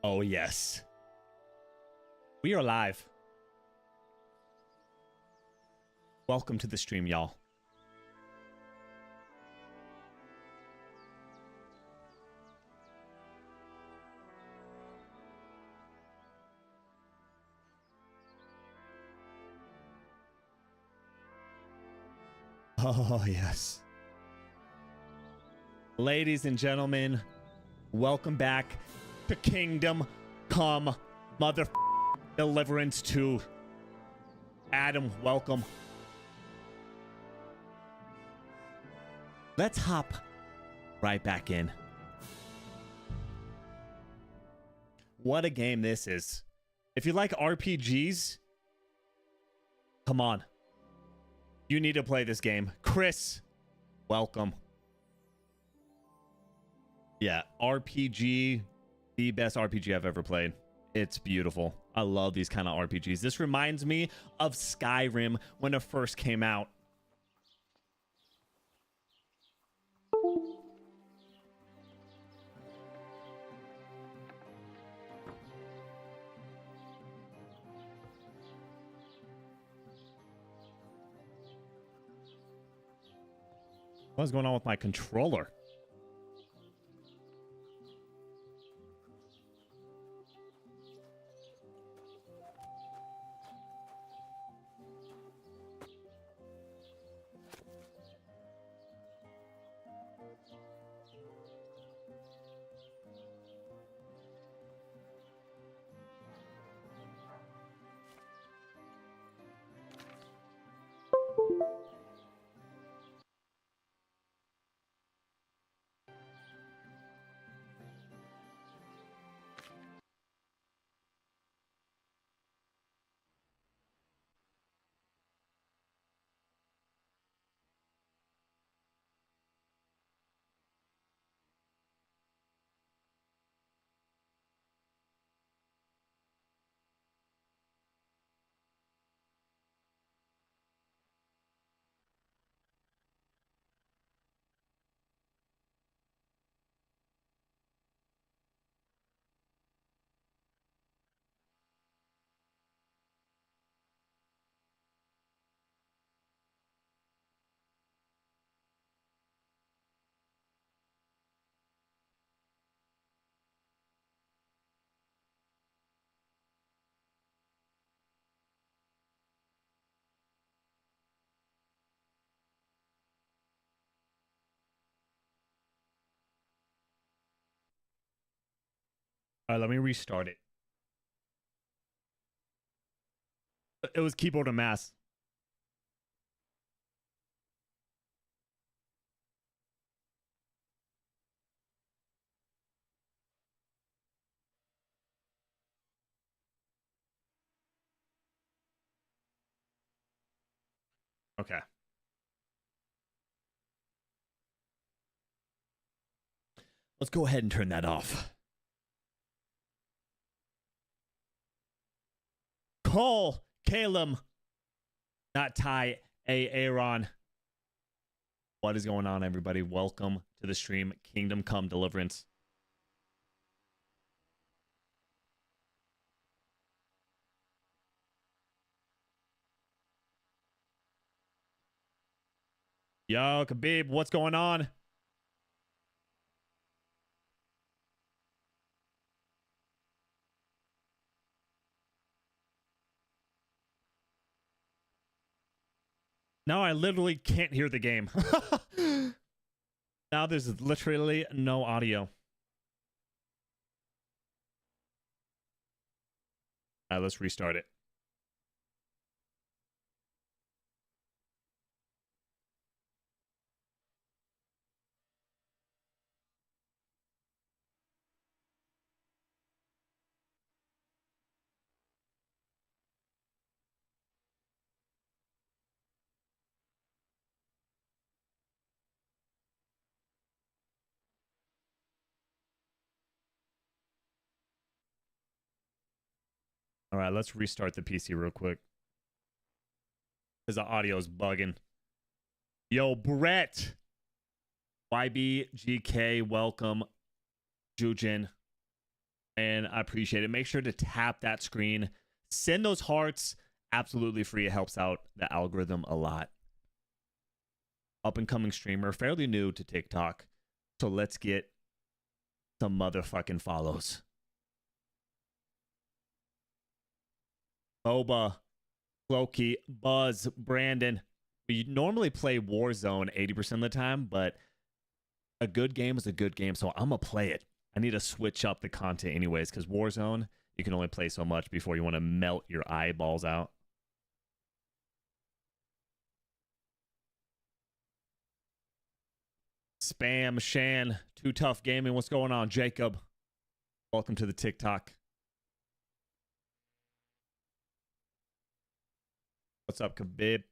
Oh, yes. We are live. Welcome to the stream, y'all. Oh, yes. Ladies and gentlemen, welcome back to Kingdom Come Mother Deliverance 2. Adam, welcome. Let's hop right back in. What a game this is. If you like RPGs, come on. You need to play this game. Chris, welcome. Yeah, RPG, the best RPG I've ever played. It's beautiful. I love these kind of RPGs. This reminds me of Skyrim when it first came out. What's going on with my controller? All right, let me restart it. It was keyboard and mouse. Okay. Let's go ahead and turn that off. Cole, Caleb, not Ty, Aaron. What is going on, everybody? Welcome to the stream, Kingdom Come Deliverance. Yo, Khabib, what's going on? Now I literally can't hear the game. Now there's literally no audio. All right, let's restart it. All right, let's restart the PC real quick. Because the audio is bugging. Yo, Brett. YBGK, welcome. Jujin. And I appreciate it. Make sure to tap that screen. Send those hearts. Absolutely free. It helps out the algorithm a lot. Up and coming streamer, fairly new to TikTok. So let's get some motherfucking follows. Boba, Loki, Buzz, Brandon. We normally play Warzone 80% of the time, but a good game is a good game, so I'm going to play it. I need to switch up the content anyways, because Warzone, you can only play so much before you want to melt your eyeballs out. Spam, Shan, Too Tough Gaming. What's going on, Jacob? Welcome to the TikTok. What's up, Khabib?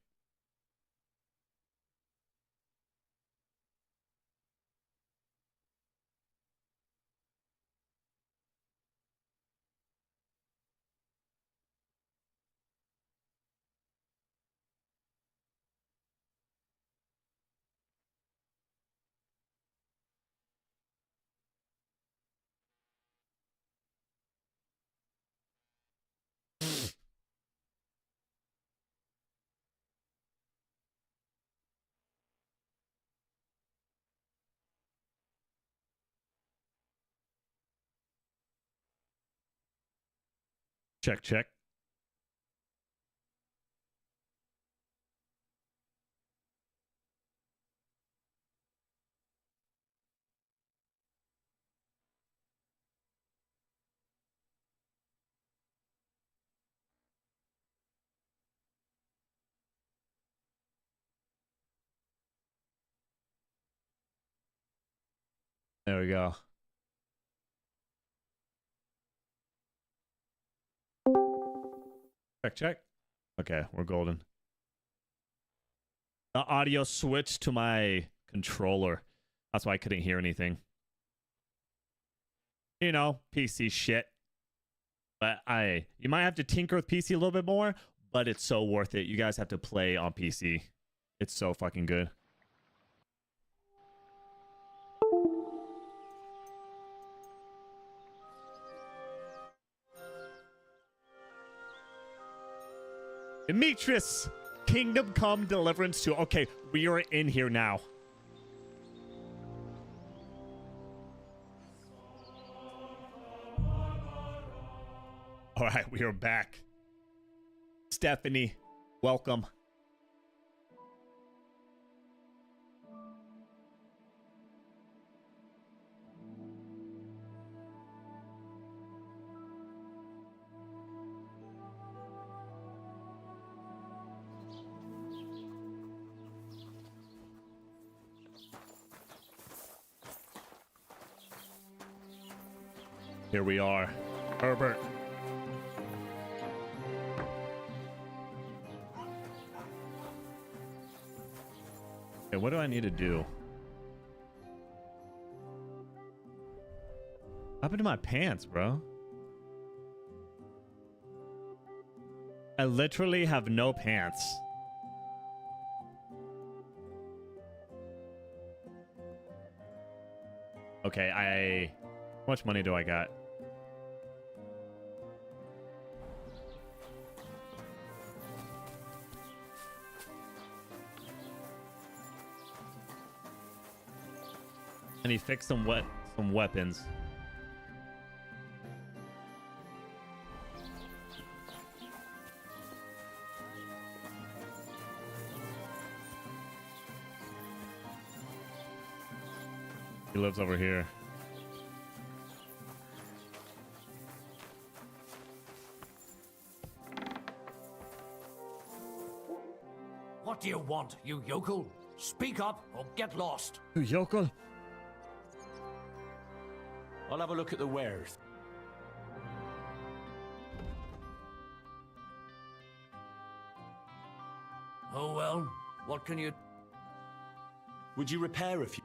Check, check. There we go. Check, check. Okay, we're golden. The audio switched to my controller. That's why I couldn't hear anything. You know, PC shit. But you might have to tinker with PC a little bit more, but it's so worth it. You guys have to play on PC. It's so fucking good. Demetrius, Kingdom Come Deliverance 2. Okay, we are in here now. All right, we are back. Stephanie, welcome. Here we are. Herbert. Okay, what do I need to do? What happened to my pants, bro? I literally have no pants. Okay, how much money do I got? And he fixed some weapons. He lives over here. What do you want, you yokel? Speak up or get lost. You yokel? I'll have a look at the wares. Oh well, what can you... Would you repair a few?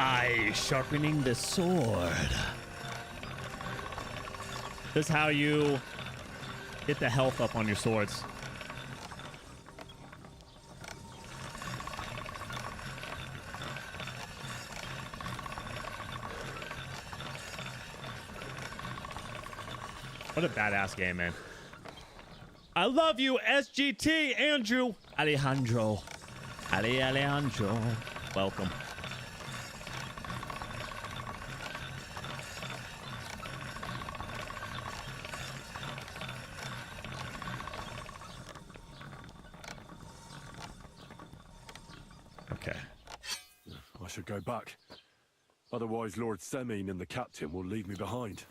I sharpening the sword. This is how you get the health up on your swords. What a badass game, man. I love you, SGT, Andrew. Alejandro. Alejandro. Welcome. Okay. I should go back. Otherwise, Lord Semine and the captain will leave me behind.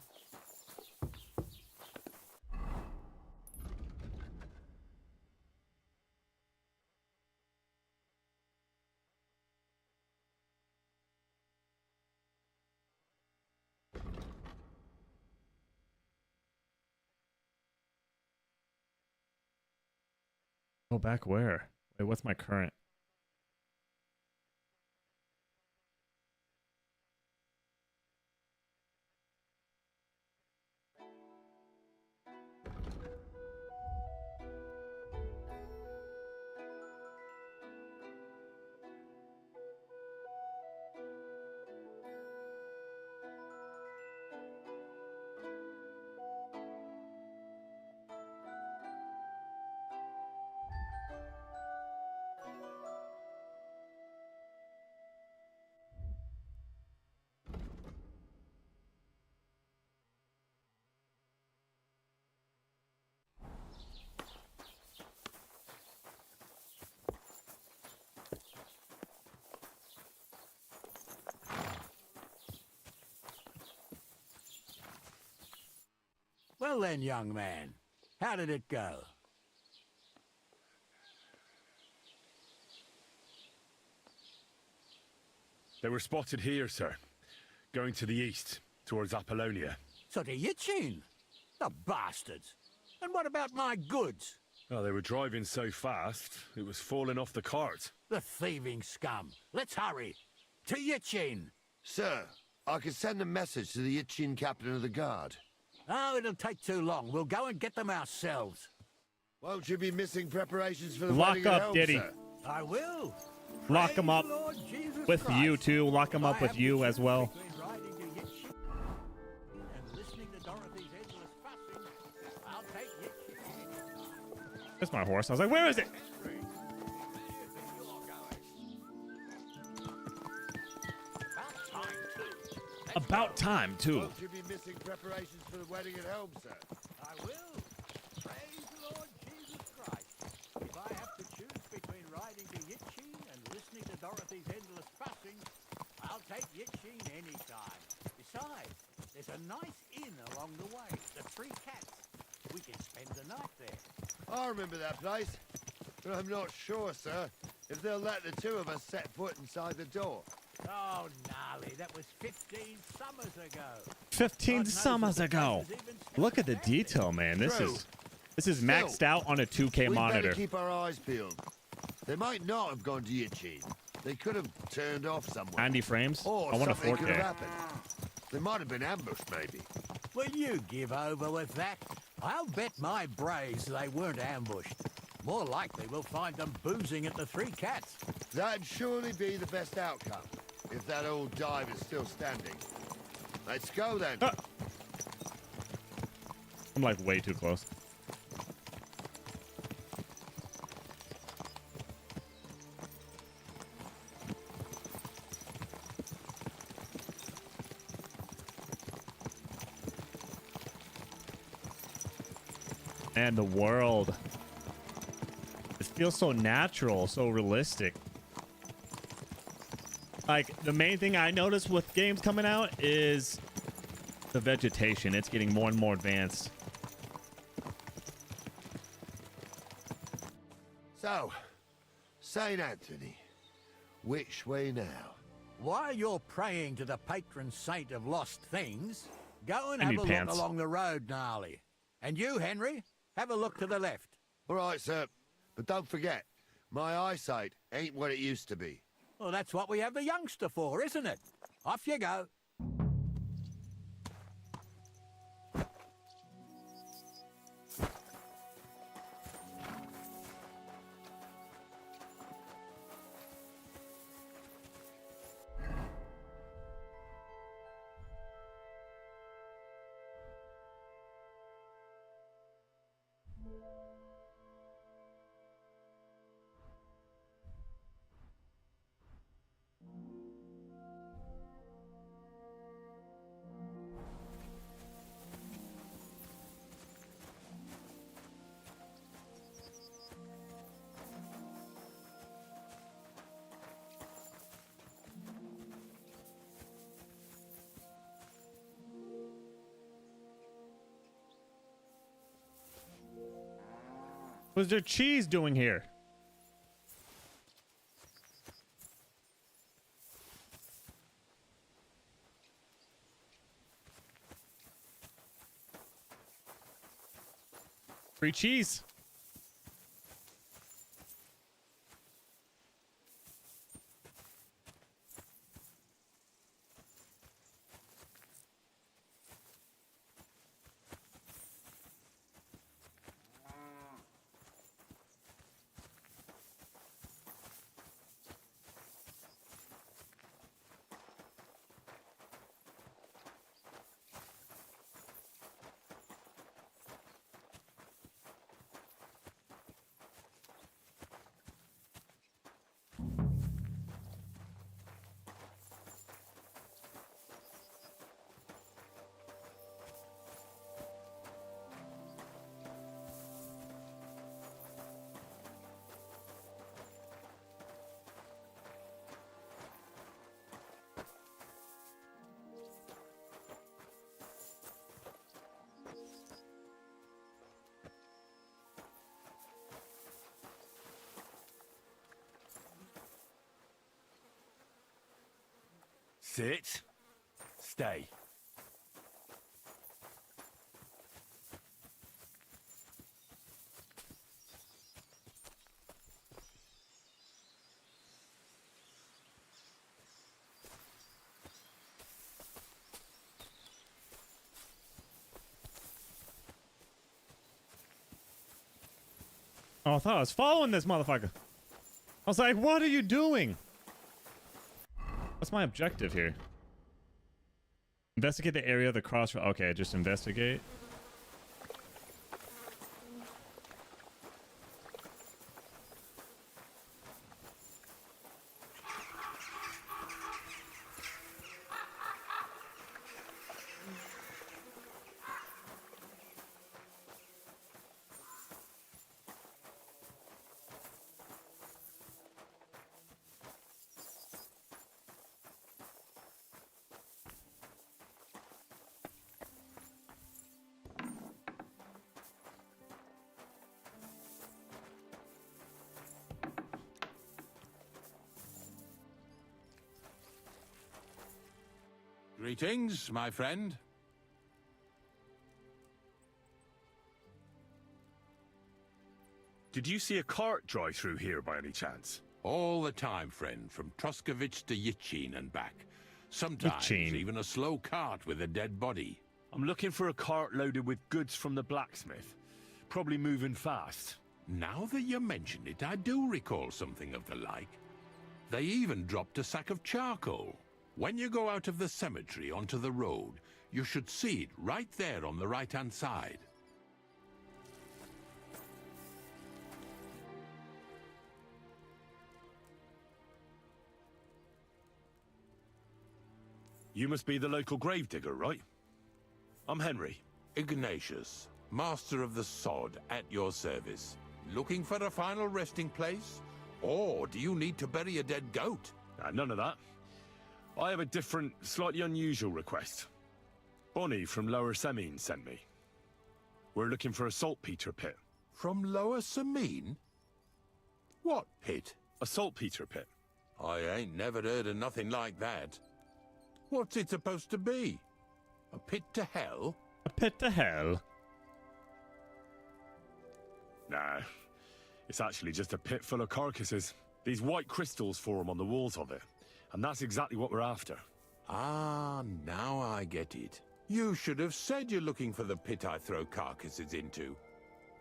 Go back where? Wait, what's my current? Well then, young man, how did it go? They were spotted here, sir. Going to the east, towards Apollonia. So to Yitchin? The bastards! And what about my goods? Oh, they were driving so fast, it was falling off the cart. The thieving scum! Let's hurry! To Yitchin! Sir, I can send a message to the Yitchin captain of the guard. Oh, it'll take too long. We'll go and get them ourselves. Won't you be missing preparations for the Lock wedding up, at home, Diddy. sir? I will. Lock him Praise up the Lord Jesus with Christ. you too. Lock him If up I with have to you as choose well. between riding to Yitchin and listening to Dorothy's endless fussing, I'll take Yitchin. That's my horse. I was like, where is it? About time too. Won't you be missing preparations for the wedding at home, sir? I will. Praise the Lord Jesus Christ. If I have to choose between riding to Yitchin and listening to Dorothy's endless fussing, I'll take Yitchin any time. Besides, there's a nice inn along the way, the Three Cats. We can spend the night there. I remember that place, but I'm not sure, sir, if they'll let the two of us set foot inside the door. Oh, gnarly, that was 15 summers ago. 15 God knows summers if the ago. place is even Look at the standing. detail, man. This True. is maxed out on a 2K We monitor. better keep our eyes peeled. They might not have gone to Yitchin. They could have turned off somewhere. 90 frames. Or I want a something could have 4K. happened. They might have been ambushed, maybe. Will you give over with that? I'll bet my braves they weren't ambushed. More likely we'll find them boozing at the Three Cats. That'd surely be the best outcome, if that old dive is still standing. Let's go, then. Ah. I'm like way too close. And the world. It feels so natural, so realistic. Like, the main thing I notice with games coming out is the vegetation. It's getting more and more advanced. So, St. Anthony, which way now? While you're praying to the patron saint of lost things, go and I have need a pants. look along the road, Gnarly. And you, Henry, have a look to the left. All right, sir. But don't forget, my eyesight ain't what it used to be. Well, that's what we have the youngster for, isn't it? Off you go. What's their cheese doing here? Free cheese. Sit. Stay. Oh, I thought I was following this motherfucker. I was like, what are you doing? What's my objective here? Investigate the area of the crossroad. Okay, just investigate. Greetings, my friend. Did you see a cart drive through here by any chance? All the time, friend, from Truskovich to Yitchin and back. Sometimes Yitchin. even a slow cart with a dead body. I'm looking for a cart loaded with goods from the blacksmith. Probably moving fast. Now that you mention it, I do recall something of the like. They even dropped a sack of charcoal. When you go out of the cemetery onto the road, you should see it right there on the right-hand side. You must be the local gravedigger, right? I'm Henry. Ignatius, master of the sod, at your service. Looking for a final resting place? Or do you need to bury a dead goat? None of that. I have a different, slightly unusual request. Bonnie from Lower Semine sent me. We're looking for a saltpeter pit. From Lower Semine? What pit? A saltpeter pit. I ain't never heard of nothing like that. What's it supposed to be? A pit to hell? A pit to hell. Nah, it's actually just a pit full of carcasses. These white crystals form on the walls of it, and that's exactly what we're after. Ah, now I get it. You should have said you're looking for the pit I throw carcasses into.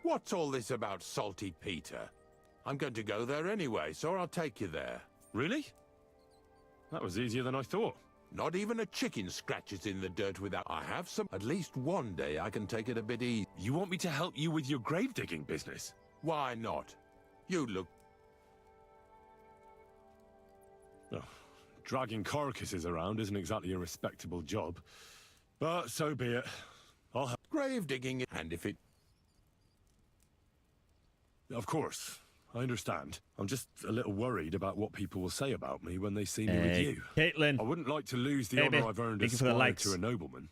What's all this about Salty Peter? I'm going to go there anyway, so I'll take you there. Really? That was easier than I thought. Not even a chicken scratches in the dirt without... I have some... At least one day I can take it a bit easy. You want me to help you with your grave digging business? Why not? You look... Oh, dragging carcasses around isn't exactly a respectable job. But so be it. I'll help. grave digging, and if it... Of course. I understand. I'm just a little worried about what people will say about me when they see me with Hey, you. Caitlin. I wouldn't like to lose the Baby, honor I've earned thank as you for the squire likes. to a nobleman.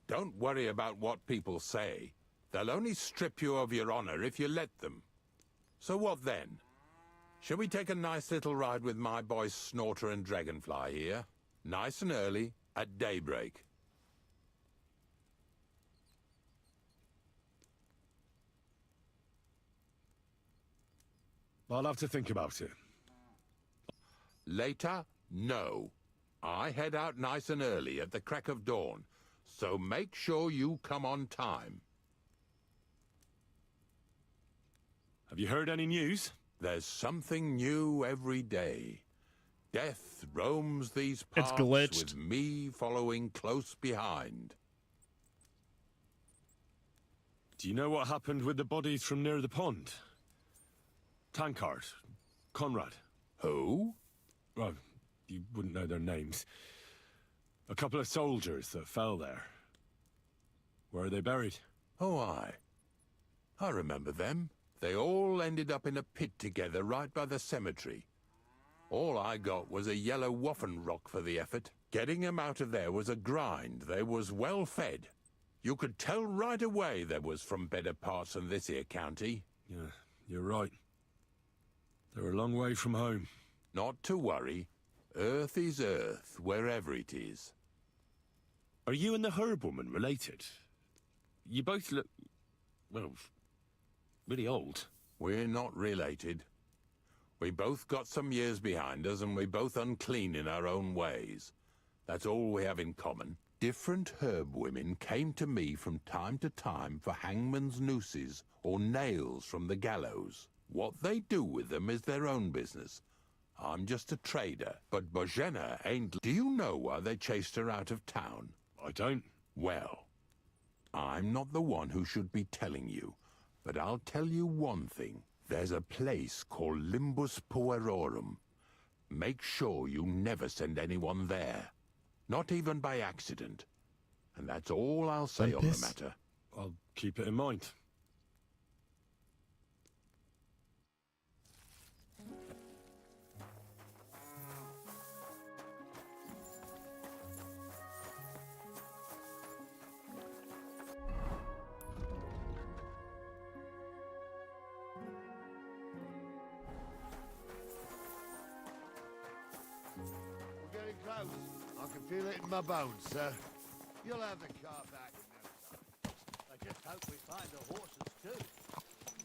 Don't worry about what people say. They'll only strip you of your honor if you let them. So what then? Shall we take a nice little ride with my boys Snorter and Dragonfly here? Nice and early, at daybreak. I'll have to think about it. Later? No. I head out nice and early at the crack of dawn, so make sure you come on time. Have you heard any news? There's something new every day. Death roams these It's parts glitched. with me following close behind. Do you know what happened with the bodies from near the pond? Tankard, Conrad. Who? Well, you wouldn't know their names. A couple of soldiers that fell there. Where are they buried? Oh, I remember them. They all ended up in a pit together right by the cemetery. All I got was a yellow waffen rock for the effort. Getting them out of there was a grind. They was well fed. You could tell right away they was from better parts than this here county. Yeah, you're right. They're a long way from home. Not to worry. Earth is earth, wherever it is. Are you and the herb woman related? You both look, well, really old. We're not related. We both got some years behind us, and we're both unclean in our own ways. That's all we have in common. Different herb women came to me from time to time for hangman's nooses or nails from the gallows. What they do with them is their own business. I'm just a trader, but Bozhena ain't... Do you know why they chased her out of town? I don't. Well, I'm not the one who should be telling you, but I'll tell you one thing. There's a place called Limbus Puerorum. Make sure you never send anyone there. Not even by accident. And that's all I'll say on the Limpus? matter. I'll keep it in mind. We're getting close. I can feel it in my bones, sir. You'll have the car back in no time. I just hope we find the horses too.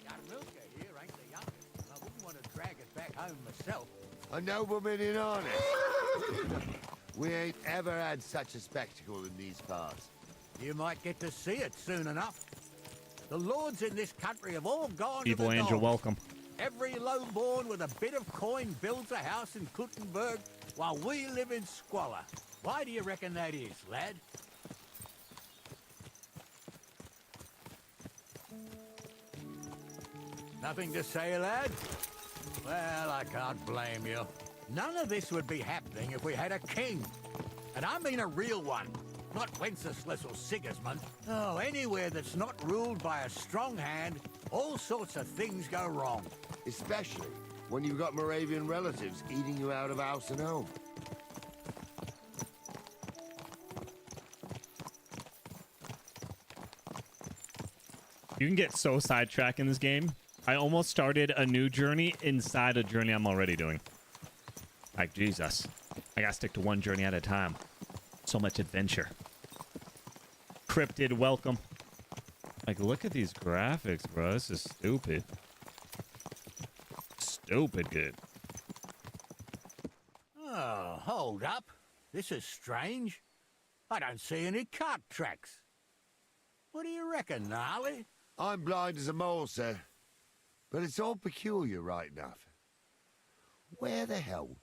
Young Milka here ain't the youngest, and I wouldn't want to drag it back home myself. A nobleman in harness. We ain't ever had such a spectacle in these parts. You might get to see it soon enough. The lords in this country have all gone Evil to the Angel, dogs. welcome. Every lowborn with a bit of coin builds a house in Kuttenberg while we live in squalor. Why do you reckon that is, lad? Nothing to say, lad? Well, I can't blame you. None of this would be happening if we had a king. And I mean a real one. Not Wenceslas or Sigismund. Oh, anywhere that's not ruled by a strong hand, all sorts of things go wrong. Especially when you've got Moravian relatives eating you out of house and home. You can get so sidetracked in this game. I almost started a new journey inside a journey I'm already doing. Like, Jesus. I gotta stick to one journey at a time. So much adventure. Cryptid, welcome. Like, look at these graphics, bro. This is stupid. Stupid good. This is strange. I don't see any cart tracks. What do you reckon, Gnarly? I'm blind as a mole, sir. But it's all peculiar right enough. Where the hell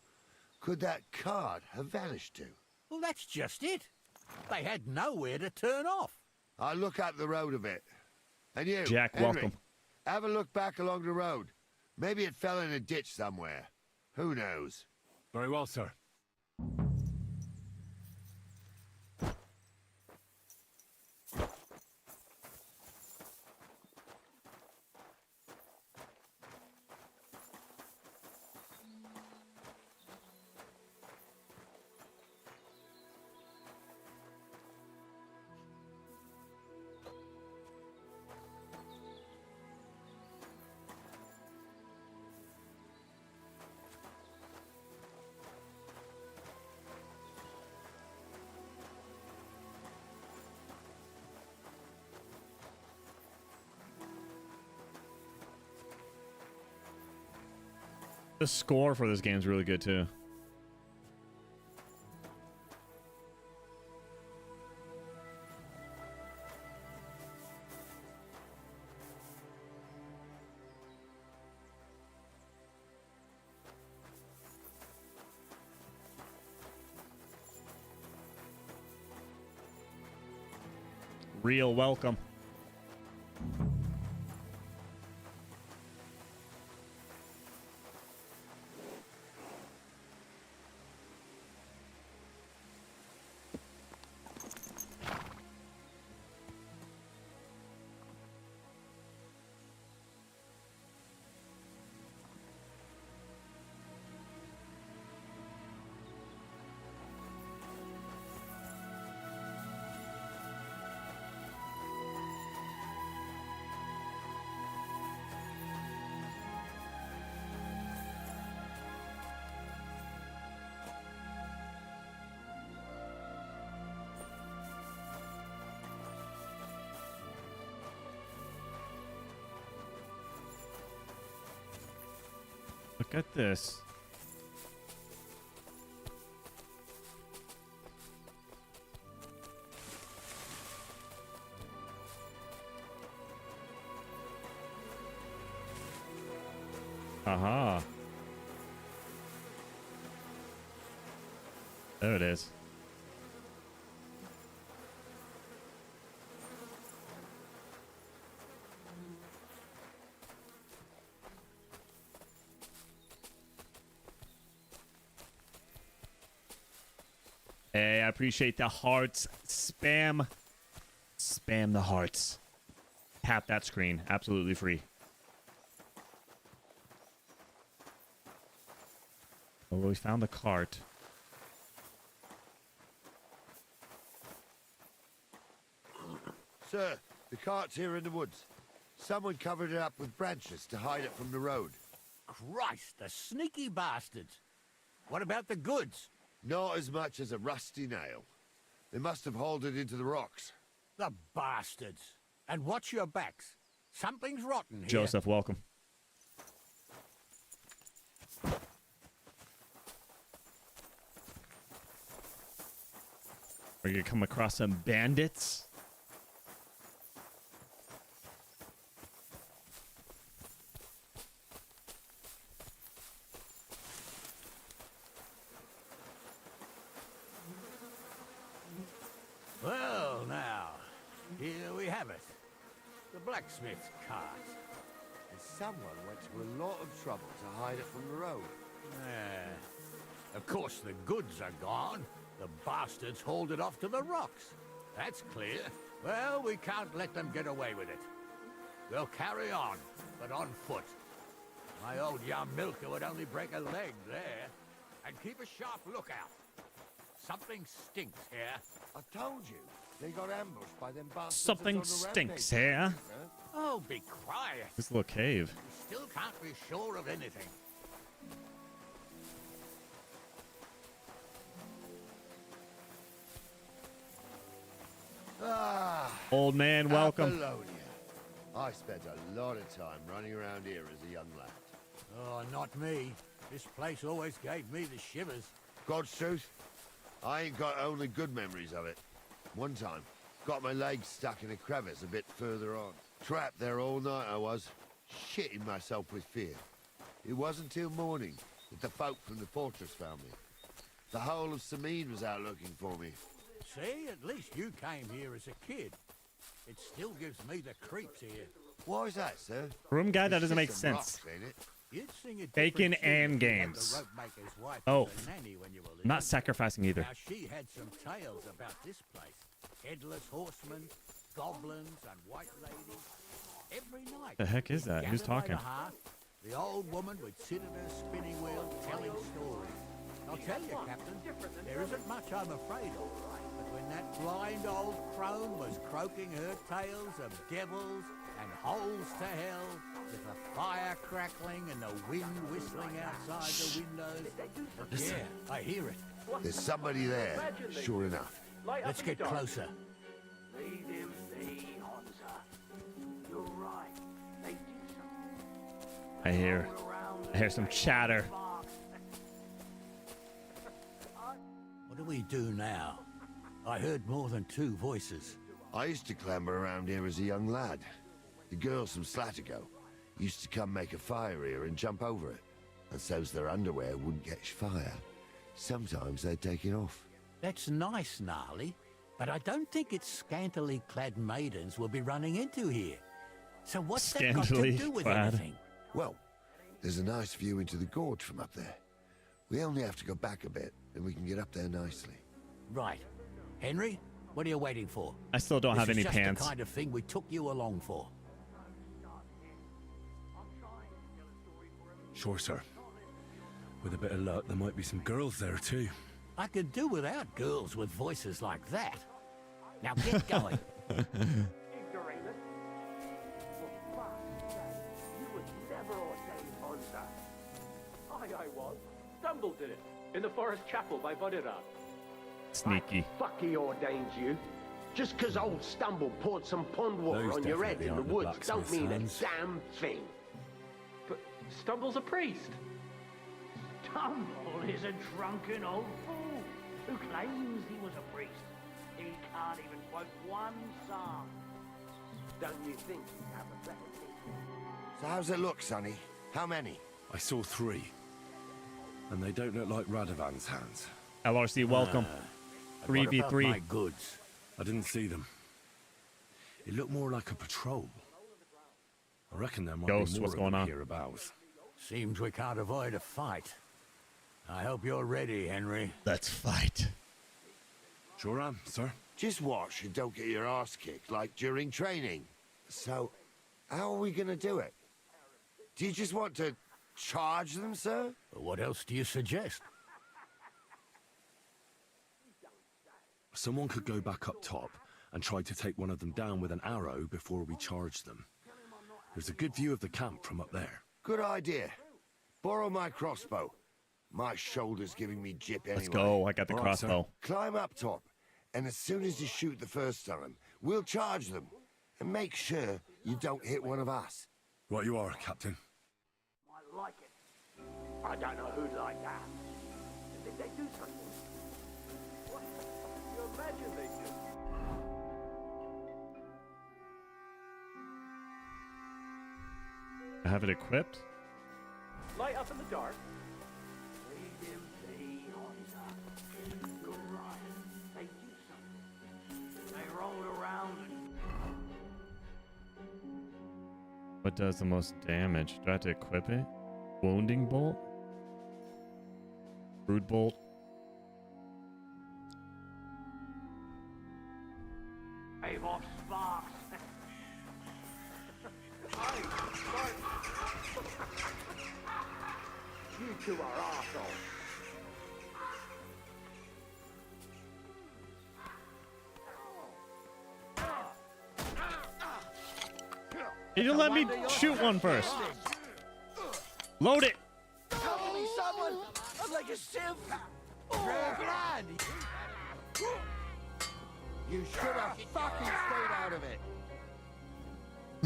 could that cart have vanished to? Well, that's just it. They had nowhere to turn off. I'll look up the road a bit. And you, Jack, Henry, welcome. have a look back along the road. Maybe it fell in a ditch somewhere. Who knows? Very well, sir. The score for this game is really good too. Real welcome. Look at this. Aha. There it is. Hey, I appreciate the hearts. Spam the hearts. Tap that screen. Absolutely free. Oh, well, we found the cart. Sir, the cart's here in the woods. Someone covered it up with branches to hide it from the road. Christ, the sneaky bastards. What about the goods? Not as much as a rusty nail. They must have hauled it into the rocks. The bastards. And watch your backs. Something's rotten here. Joseph, welcome. Are you gonna come across some bandits? Well, now, here we have it. The blacksmith's cart. And someone went to a lot of trouble to hide it from the road. Of course, the goods are gone. The bastards hauled it off to the rocks. That's clear. Well, we can't let them get away with it. We'll carry on, but on foot. My old young milker would only break a leg there. And keep a sharp lookout. Something stinks here. I told you, they got ambushed by them bastards. Something that's on the stinks rampage, here. sir. Oh, be quiet. This little cave. We still can't be sure of anything. Ah, Old man, welcome. Apollonia. I spent a lot of time running around here as a young lad. Oh, not me. This place always gave me the shivers. God's truth, I ain't got only good memories of it. One time, got my legs stuck in a crevice a bit further on. Trapped there all night I was, shitting myself with fear. It wasn't till morning that the folk from the fortress found me. The whole of Sameen was out looking for me. See, at least you came here as a kid. It still gives me the creeps here. Why is that, sir? Room guy, that It's doesn't make just some sense. rocks, ain't it? You'd sing a Bacon different tune and if you had games. the rope maker's wife Oh. as a nanny when you were I'm not little. sacrificing either. Now, she had some tales about this place. Headless horsemen, goblins, and white ladies. Every night. The heck is that? Who's gathered by the talking? hearth, the old woman would sit at her spinning wheel telling stories. I'll tell you, Captain, there isn't much I'm afraid of. But when that blind old crone was croaking her tales of devils and holes to hell, with the fire crackling and the wind whistling outside the windows, yeah, I hear it. There's somebody there, sure enough. Let's get closer. Leave him be, Hansa. You're right. They do something. I hear some chatter. What do we do now? I heard more than two voices. I used to clamber around here as a young lad. The girls from Slatigo used to come make a fire here and jump over it. And so's their underwear wouldn't catch fire. Sometimes they'd take it off. That's nice, Gnarly, but I don't think it's scantily clad maidens we'll be running into here. So what's that got to Scantily do with clad. anything? Well, there's a nice view into the gorge from up there. We only have to go back a bit, and we can get up there nicely. Right. Henry, what are you waiting for? I still don't have This any is just pants. the kind of thing we took you along for. Sure, sir. With a bit of luck, there might be some girls there too. I could do without girls with voices like that. Now get going. Ignoramus. For fuck's sake, you was never ordained Hansa. I was. Stumble did it. In the forest chapel by Bodira. Sneaky. Fuck he ordains you. Just 'cause old Stumble poured some pond water Those on your head definitely in the aren't the woods don't blacksmith's mean hands. a damn thing. But Stumble's a priest. Stumble is a drunken old fool who claims he was a priest. He can't even quote one psalm. Don't you think you have a better thing? So how's it look, Sonny? How many? I saw 3. And they don't look like Radovan's hands. LRC, welcome. What about 3v3. my goods? I didn't see them. It looked more like a patrol. I reckon there might Ghost, be more what's of going them on? hereabouts. Seems we can't avoid a fight. I hope you're ready, Henry. Let's fight. Sure am, sir. Just watch and don't get your ass kicked like during training. So, how are we gonna do it? Do you just want to charge them, sir? What else do you suggest? Someone could go back up top and try to take one of them down with an arrow before we charge them. There's a good view of the camp from up there. Good idea. Borrow my crossbow. My shoulder's giving me jip anyway. Let's go. I got the All right, sir. crossbow. Climb up top, and as soon as you shoot the first time, we'll charge them. And make sure you don't hit one of us. Right you are, Captain. I like it. I don't know who'd like that. Did they do something? What? You imagine they did? I have it equipped. Light up in the dark. Leave him be, Hansa. You're right. They do something. They rolled around and What does the most damage? Do I have to equip it? Wounding bolt? Brood bolt? Wave off sparks. you two are arseholes. You didn't let me shoot one first. Load it. Help me, someone! I'm like a sieve! Blood! You should have fucking stayed out of it.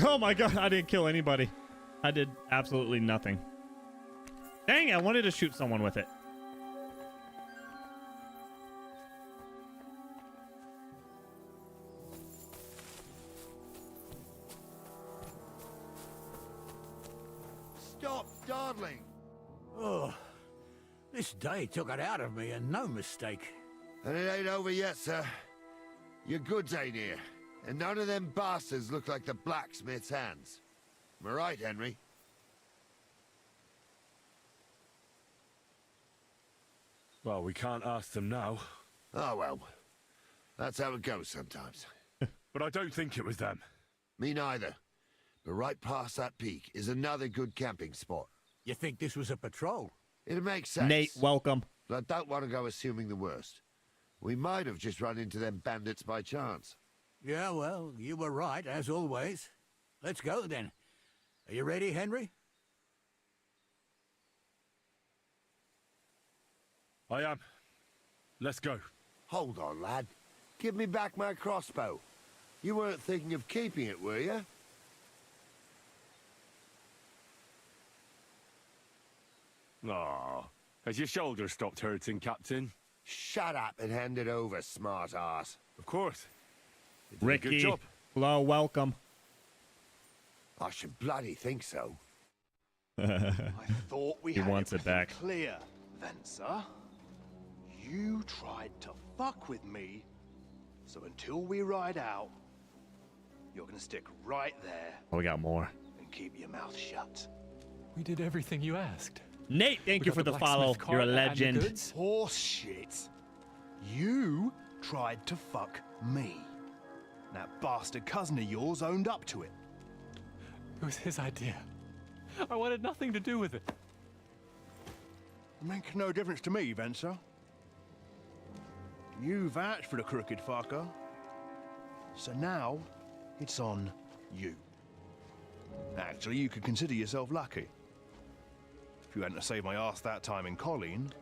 Oh my god, I didn't kill anybody. I did absolutely nothing. Dang, I wanted to shoot someone with it. stop dawdling. Oh, this day took it out of me, and no mistake. And it ain't over yet, sir. Your goods ain't here. And none of them bastards look like the blacksmith's hands. Am I right, Henry? Well, we can't ask them now. Oh, well. That's how it goes sometimes. But I don't think it was them. Me neither. But right past that peak is another good camping spot. You think this was a patrol? It makes sense. Nate, welcome. But I don't want to go assuming the worst. We might have just run into them bandits by chance. Yeah, well, you were right, as always. Let's go, then. Are you ready, Henry? I am. Let's go. Hold on, lad. Give me back my crossbow. You weren't thinking of keeping it, were you? Aw. Has your shoulder stopped hurting, Captain? Shut up and hand it over, smart ass. Of course. You did a Ricky, good job. hello, welcome. I should bloody think so. I thought we He had wants it everything back. clear, Venser. You tried to fuck with me, so until we ride out, you're gonna stick right there Oh, we got more. and keep your mouth shut. We did everything you asked. Nate, thank We you got for the follow. blacksmith You're a cart and the legend. goods. Horse shit. You tried to fuck me. That bastard cousin of yours owned up to it. It was his idea. I wanted nothing to do with it. Make no difference to me, Venser. You vouched for the crooked fucker. So now, it's on you. Actually, you could consider yourself lucky. If you hadn't saved my ass that time in Colleen,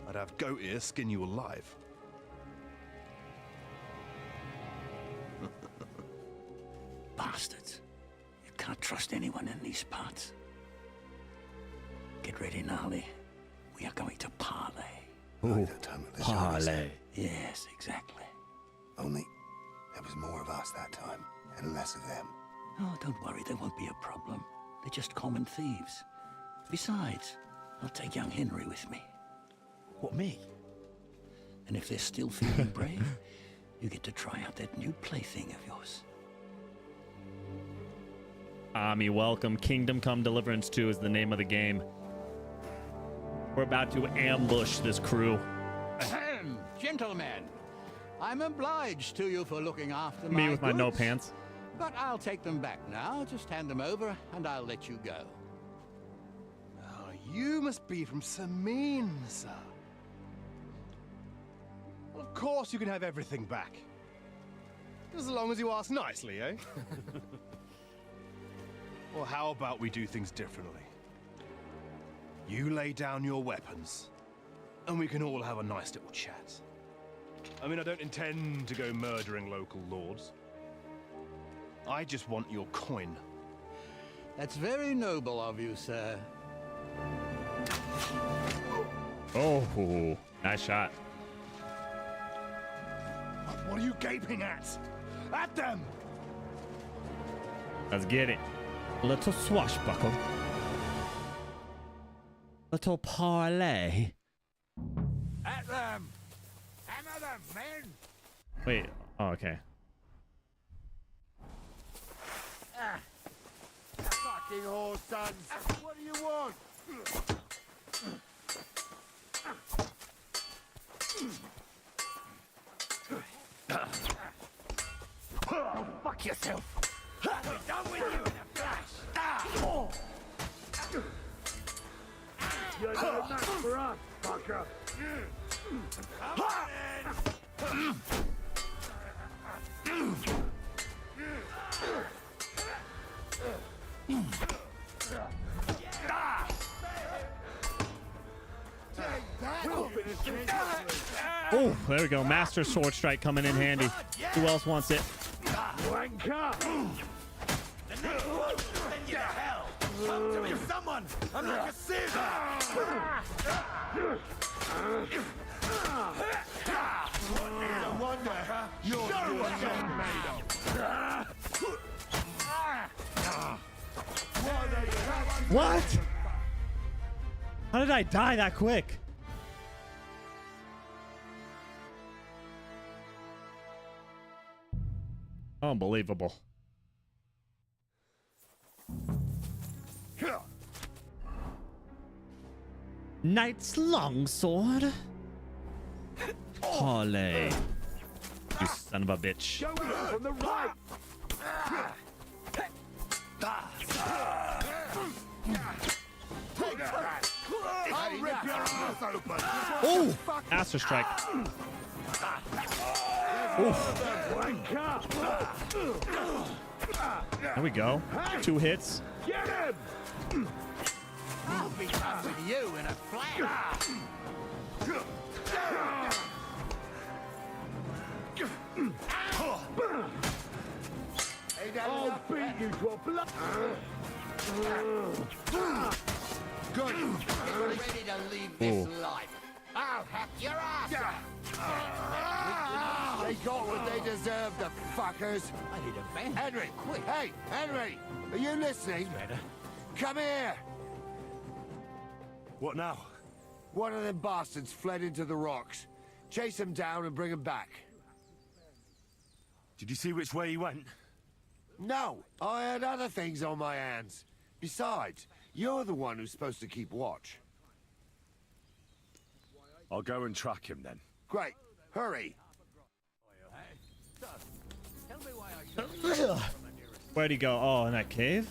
I'd have goat ear skin you alive. Bastards. You can't trust anyone in these parts. Get ready, Gnarly. We are going to parley. Ooh, That time at the show, you said. parlay. Yes, exactly. Only there was more of us that time, and less of them. Oh, don't worry, there won't be a problem. They're just common thieves. Besides, I'll take young Henry with me. What, me? And if they're still feeling brave, you get to try out that new plaything of yours. Ami, welcome. Kingdom Come Deliverance 2 is the name of the game. We're about to ambush this crew. Ahem, gentlemen, I'm obliged to you for looking after Me my with my no goods, pants. But I'll take them back now. Just hand them over, and I'll let you go. Oh, you must be from Samin, sir. Well, of course you can have everything back. As long as you ask nicely, eh? Well, how about we do things differently? You lay down your weapons, and we can all have a nice little chat. I mean, I don't intend to go murdering local lords. I just want your coin. That's very noble of you, sir. Oh, nice shot. What are you gaping at? At them! Let's get it. Little swashbuckle. Little parlay. At them! Hammer them, men! Wait. Oh, okay. Fucking whore sons! What do you want? Oh, fuck yourself. We're done with you in a flash. You're no match for us, fucker. Oh, there we go. Master Sword Strike coming in handy. Who else wants it? Wanker. Someone! I'm like a scissor! No wonder you're made of. What are you What? How did I die that quick? Unbelievable. Knight's longsword. Holly. You son of a bitch. From the right. I'll rip your ass open. Oh! Master strike. There we go. 2 hits. Get him! I'll be done with you in a flash. I'll beat you to a blood. Good. You're ready to leave this life. I'll hack your ass. They got what they deserve, the fuckers. I need a band. Henry, Quick. hey, Henry, are you listening? Better. Come here. What now? One of them bastards fled into the rocks. Chase him down and bring him back. Did you see which way he went? No, I had other things on my hands. Besides, you're the one who's supposed to keep watch. I'll go and track him then. Great, hurry. Tell me why I should. Where'd he go? Oh, in that cave?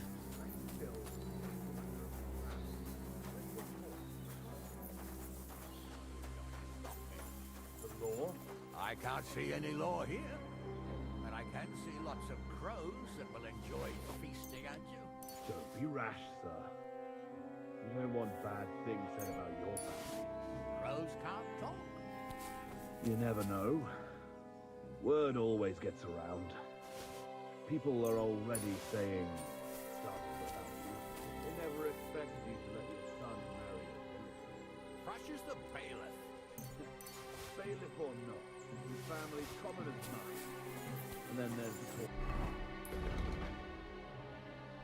I can't see any law here, but I can see lots of crows that will enjoy feasting at you. Don't be rash, sir. You don't want bad things said about your family. Crows can't talk. You never know. Word always gets around. People are already saying stuff about you. They never expected you to let your son marry a villager. Crushes the bailiff. Bailiff or not, your family's common as mine. And then there's the talk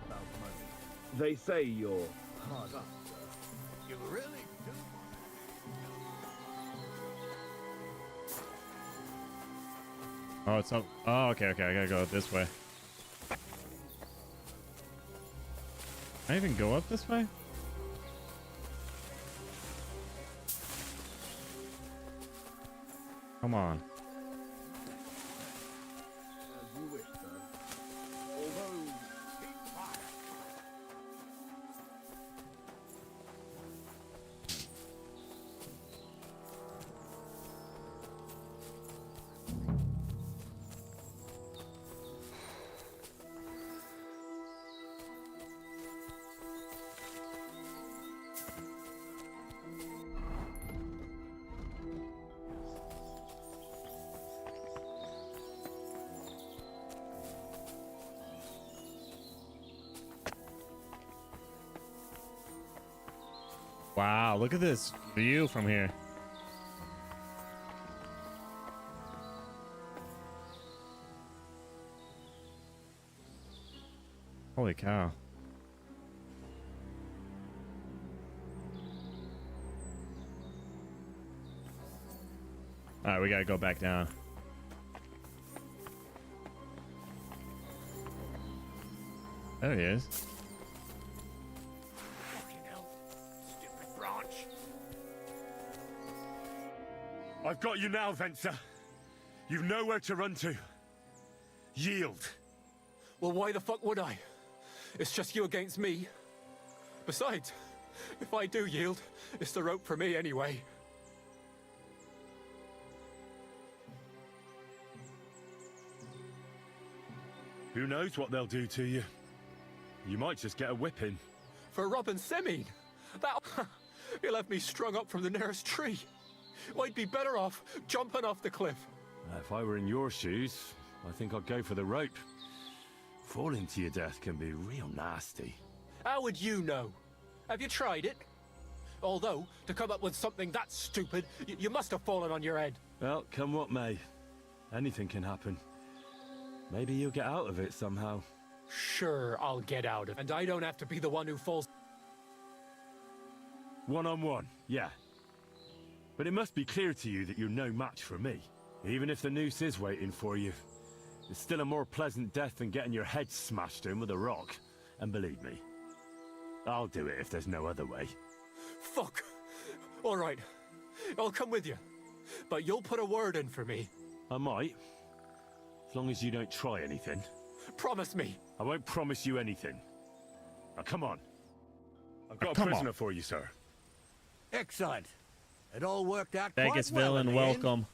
about money. They say you're hard up, sir. You really do. Oh, it's up. Oh, okay, okay. I gotta go this way. Can I even go up this way? Come on. As you wish, sir. Although, Keep quiet. Wow, look at this view from here. Holy cow. All right, we gotta go back down. There he is. Fucking hell. Stupid branch. I've got you now, Venser. You've nowhere to run to. Yield. Well, why the fuck would I? It's just you against me. Besides, if I do yield, it's the rope for me anyway. Who knows what they'll do to you? You might just get a whipping. For robbing Semine? That... He'll have me strung up from the nearest tree. I'd be better off jumping off the cliff. If I were in your shoes, I think I'd go for the rope. Falling to your death can be real nasty. How would you know? Have you tried it? Although, to come up with something that stupid, you must have fallen on your head. Well, come what may. Anything can happen. Maybe you'll get out of it somehow. Sure, I'll get out of it. And I don't have to be the one who falls. One-on-one, yeah. But it must be clear to you that you're no match for me. Even if the noose is waiting for you, it's still a more pleasant death than getting your head smashed in with a rock. And believe me, I'll do it if there's no other way. Fuck! All right, I'll come with you. But you'll put a word in for me. I might. As long as you don't try anything. Promise me. I won't promise you anything. Now come on. I've got a prisoner for you, sir. Excellent. It all worked out Vegas quite well. villain, in the end. welcome.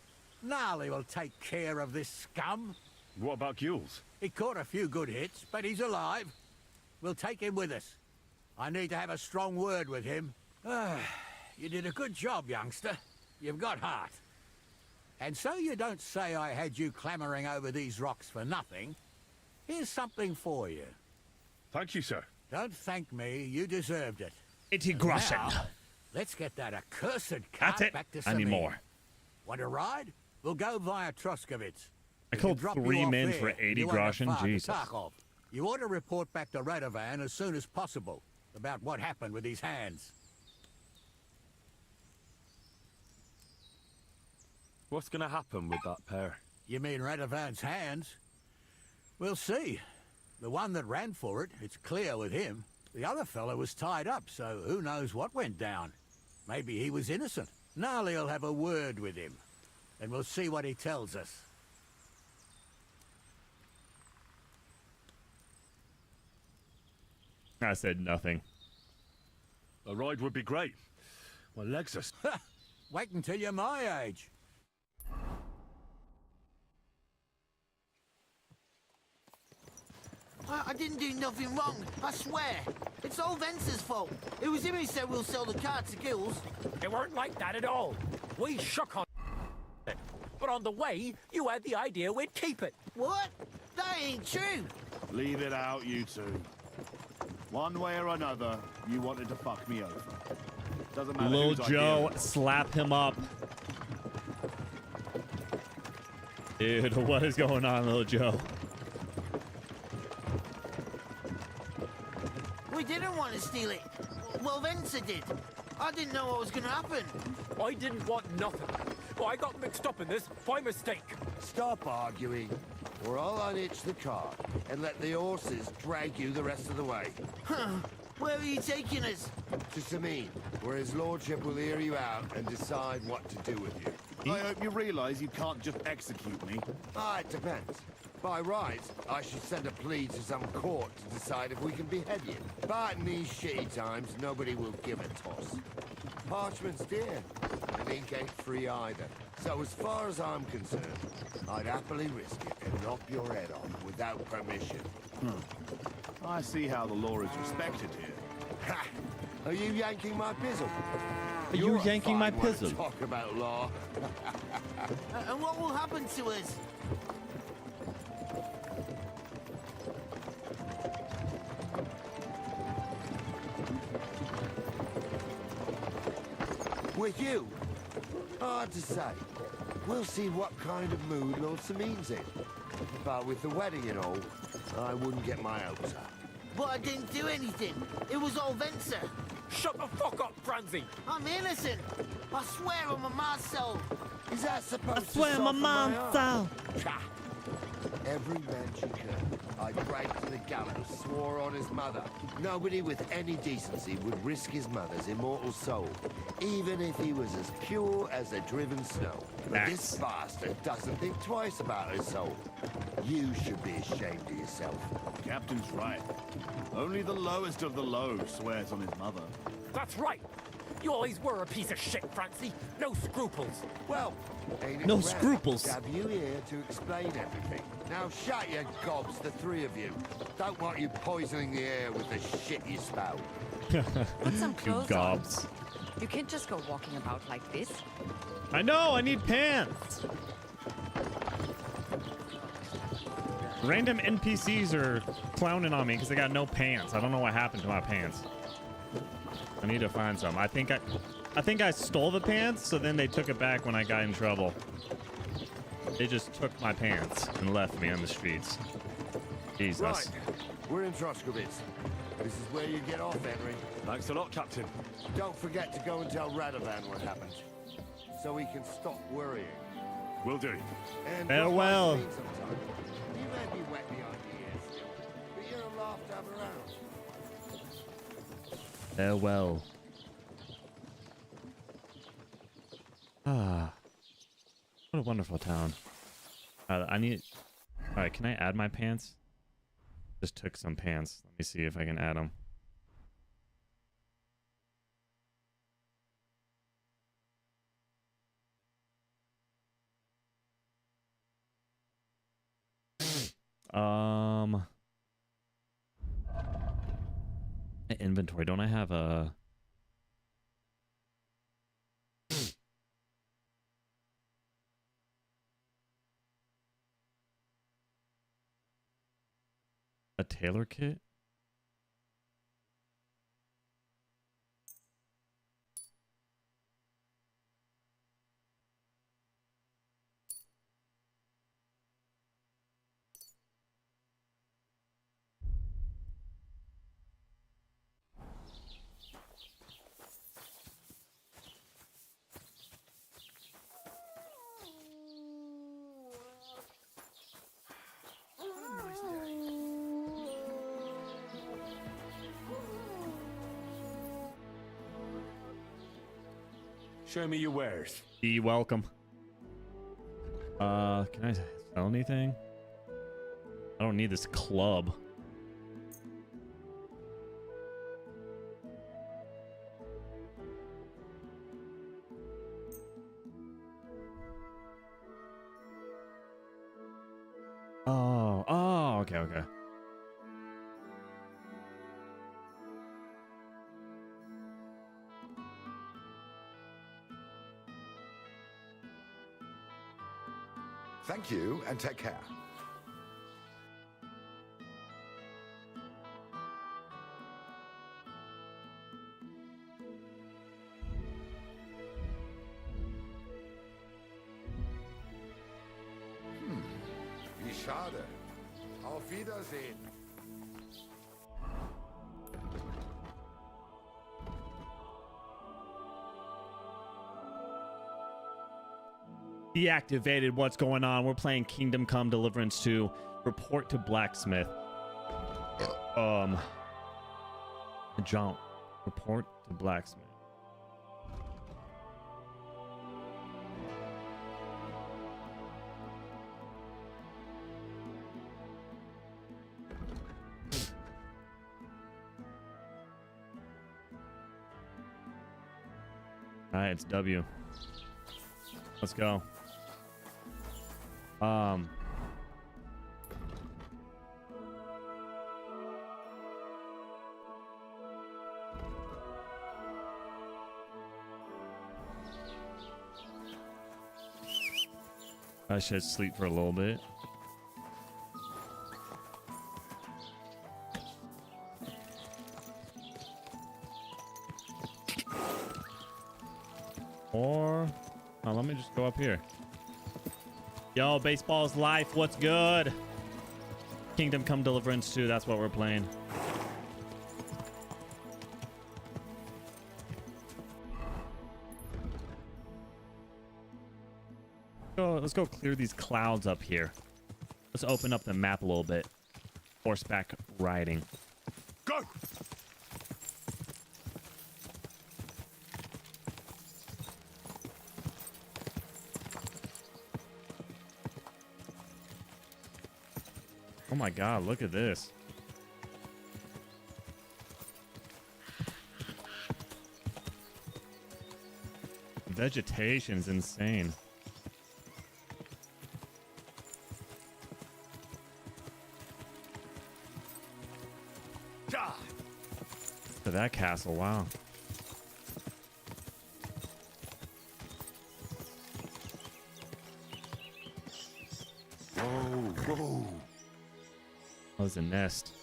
Gnarly will take care of this scum. What about Gules? He caught a few good hits, but he's alive. We'll take him with us. I need to have a strong word with him. You did a good job, youngster. You've got heart. And so you don't say I had you clamoring over these rocks for nothing. Here's something for you. Thank you, sir. Don't thank me. You deserved it. 80 groschen. Now, let's get that accursed cart That's it. back to I need Samir. more. Want to ride? We'll go via Troskovitz. I We killed can drop you 3 off men there. for 80 You won't have groschen. far to Jesus. Tarkov. You ought to report back to Radovan as soon as possible about what happened with these hands. What's gonna happen with that pair? You mean Radovan's hands? We'll see. The one that ran for it, it's clear with him. The other fellow was tied up, so who knows what went down. Maybe he was innocent. Gnarly'll have a word with him, and we'll see what he tells us. I said nothing. A ride would be great. My legs are... Wait until you're my age. I didn't do nothing wrong, I swear. It's all Vence's fault. It was him who said we'll sell the car to Gills. It weren't like that at all. We shook on it. But on the way, you had the idea we'd keep it. What? That ain't true. Leave it out, you two. One way or another, you wanted to fuck me over. Doesn't matter Lil whose idea Joe, it was. slap him up. Dude, what is going on, Lil Joe? We didn't want to steal it. Well, Vence did. I didn't know what was going to happen. I didn't want nothing. Well, I got mixed up in this by mistake. Stop arguing, or I'll unhitch the cart and let the horses drag you the rest of the way. Where are you taking us? To Samin, where his lordship will hear you out and decide what to do with you. I hope you realize you can't just execute me. It depends. By rights, I should send a plea to some court to decide if we can behead you. But in these shitty times, nobody will give a toss. Parchment's dear, and ink ain't free either. So as far as I'm concerned, I'd happily risk it and knock your head off without permission. I see how the law is respected here. Ha! Are you yanking my pizzle? Are you You're a yanking my fine one to pizzle? Talk about law. And what will happen to us? With you? Hard to say. We'll see what kind of mood Lord Samin's in. But with the wedding and all, I wouldn't get my hopes up. But I didn't do anything. It was all Vencer. Shut the fuck up, Franzi! I'm innocent. I swear on my ma's soul. Is that supposed I to swear my soften mom's heart? soul. Pah. Every man she could. I dragged to the gallows, swore on his mother. Nobody with any decency would risk his mother's immortal soul, even if he was as pure as a driven snow. But this bastard doesn't think twice about his soul. You should be ashamed of yourself. Captain's right. Only the lowest of the low swears on his mother. That's right. You always were a piece of shit, Francie. No scruples. Well, ain't it No grand scruples. to have you here to explain everything. Now shut your gobs, the three of you. Don't want you poisoning the air with the shit you spout. Put some You clothes gobs. on. You can't just go walking about like this. I know, I need pants. Random NPCs are clowning on me because they got no pants. I don't know what happened to my pants. I need to find some. I think I stole the pants, so then they took it back when I got in trouble. They just took my pants and left me on the streets. Jesus. Right, we're in Troskovitz. This is where you get off, Henry. Thanks a lot, Captain. Don't forget to go and tell Radovan what happened, so he can stop worrying. Will do. And Farewell. drop by sometime. You may be wet behind the ears still, but you're a laugh to have around. Farewell. Ah, what a wonderful town. I need. All right, can I add my pants? Just took some pants. Let me see if I can add them. Inventory. Don't I have a? A tailor kit? Show me your wares. Be welcome. Can I sell anything? I don't need this club. Oh, okay. Thank you, and take care. Wie schade. Auf Wiedersehen. Deactivated. What's going on? We're playing Kingdom Come Deliverance 2. Report to blacksmith. Jump. Report to blacksmith. All right, it's W. Let's go. I should sleep for a little bit. Or let me just go up here. Yo, baseball's life. What's good? Kingdom Come Deliverance 2. That's what we're playing. Let's go clear these clouds up here. Let's open up the map a little bit. Horseback riding. Go! Oh my god, look at this. Vegetation's insane. To that castle, wow. Whoa. That was a nest.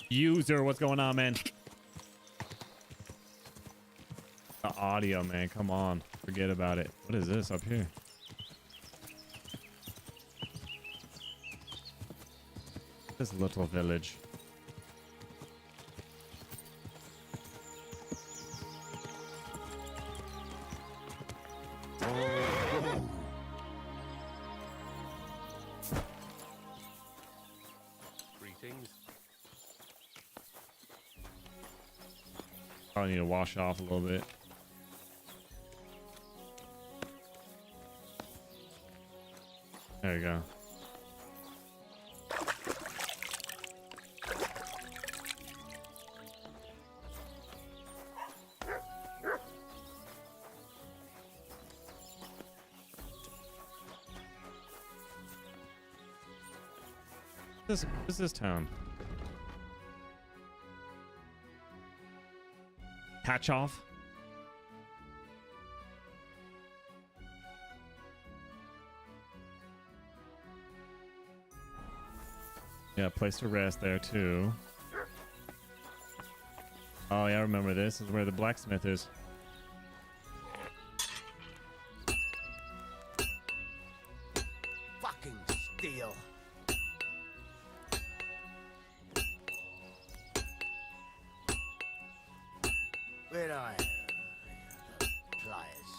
User, what's going on, man? The audio, man. Come on. Forget about it. What is this up here? This little village. Greetings. Probably need to wash off a little bit. There you go. What is this town? Patch off? Yeah, place to rest there too. Oh yeah, I remember this. This is where the blacksmith is. Fucking steel. Where are pliers?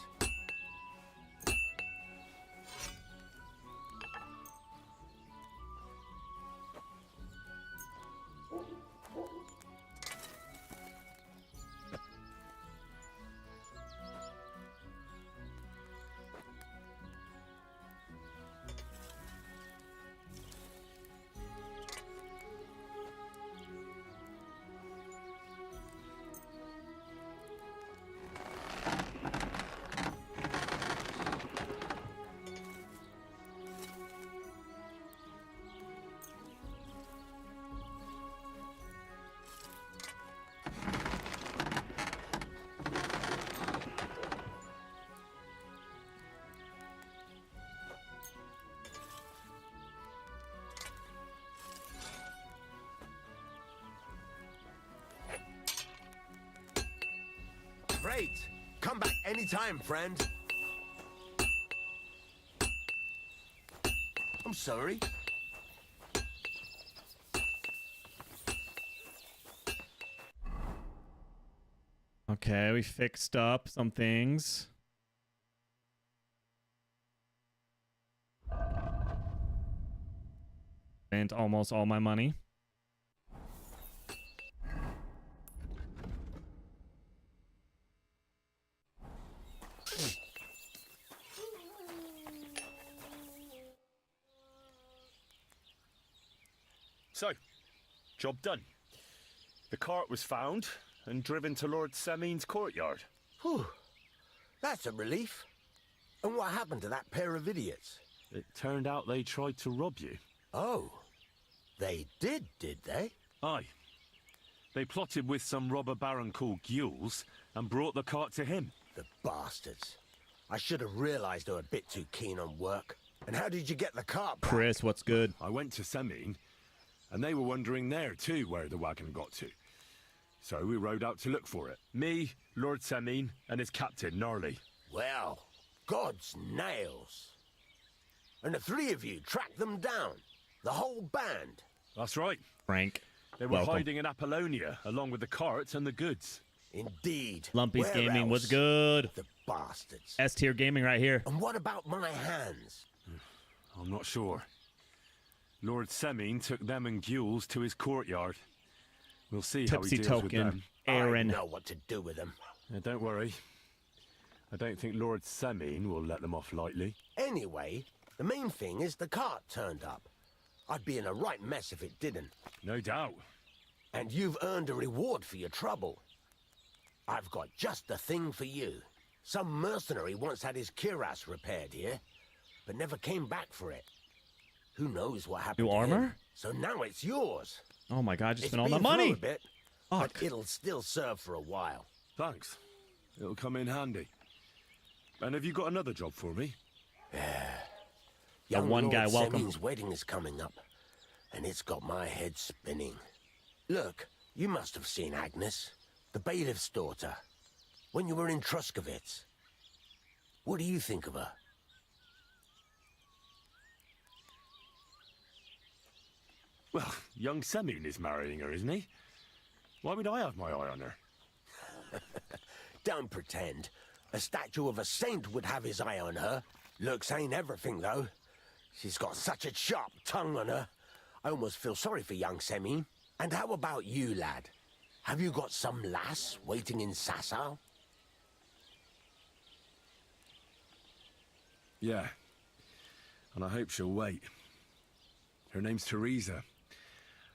Great! Come back anytime, friend. I'm sorry. Okay, we fixed up some things. Spent almost all my money. So, job done. The cart was found and driven to Lord Semin's courtyard. Whew. That's a relief. And what happened to that pair of idiots? It turned out they tried to rob you. Oh. They did they? Aye. They plotted with some robber baron called Gules and brought the cart to him. The bastards. I should have realized they were a bit too keen on work. And how did you get the cart back? Chris, what's good? I went to Semin, and they were wondering there too where the wagon got to. So we rode out to look for it. Me, Lord Semin, and his captain, Gnarly. Well, God's nails. And the three of you tracked them down. The whole band. That's right. Frank. They were hiding in Apollonia, along with the carts and the goods. Indeed. Lumpy's Where Gaming was else? good. The bastards. S-tier gaming right here. And what about my hands? I'm not sure. Lord Semin took them and Gules to his courtyard. We'll see how he Tipsy deals with token. them. Aaron. I know what to do with them. Don't worry. I don't think Lord Semin will let them off lightly. Anyway, the main thing is the cart turned up. I'd be in a right mess if it didn't. No doubt. And you've earned a reward for your trouble. I've got just the thing for you. Some mercenary once had his cuirass repaired here, but never came back for it. Who knows what happened New to armor? him? So now it's yours. Oh my god, I just It's spent all my been money. through a bit, but it'll still serve for a while. Thanks. It'll come in handy. And have you got another job for me? The one Lord guy, welcome. Semin's wedding is coming up, and it's got my head spinning. Look, you must have seen Agnes, the bailiff's daughter, when you were in Truskovitz. What do you think of her? Well, young Semyon is marrying her, isn't he? Why would I have my eye on her? Don't pretend. A statue of a saint would have his eye on her. Looks ain't everything, though. She's got such a sharp tongue on her. I almost feel sorry for young Semyon. And how about you, lad? Have you got some lass waiting in Sasau? Yeah. And I hope she'll wait. Her name's Teresa.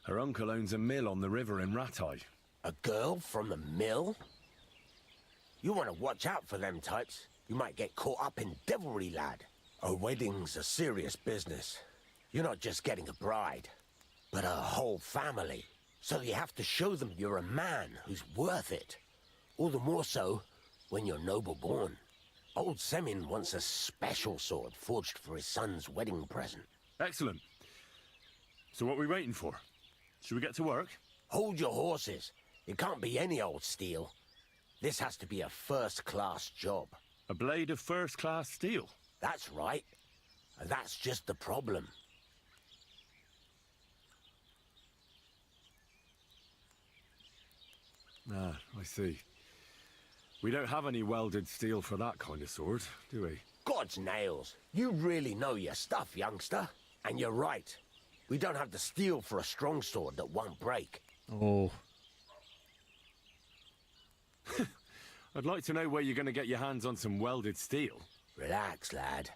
Her uncle owns a mill on the river in Ratai. A girl from the mill? You want to watch out for them types. You might get caught up in devilry, lad. A wedding's a serious business. You're not just getting a bride, but a whole family. So you have to show them you're a man who's worth it. All the more so when you're noble born. Old Semyon wants a special sword forged for his son's wedding present. Excellent. So what are we waiting for? Should we get to work? Hold your horses. It can't be any old steel. This has to be a first-class job. A blade of first-class steel? That's right. And that's just the problem. Ah, I see. We don't have any welded steel for that kind of sword, do we? God's nails. You really know your stuff, youngster. And you're right. We don't have the steel for a strong sword that won't break. Oh. I'd like to know where you're going to get your hands on some welded steel. Relax, lad.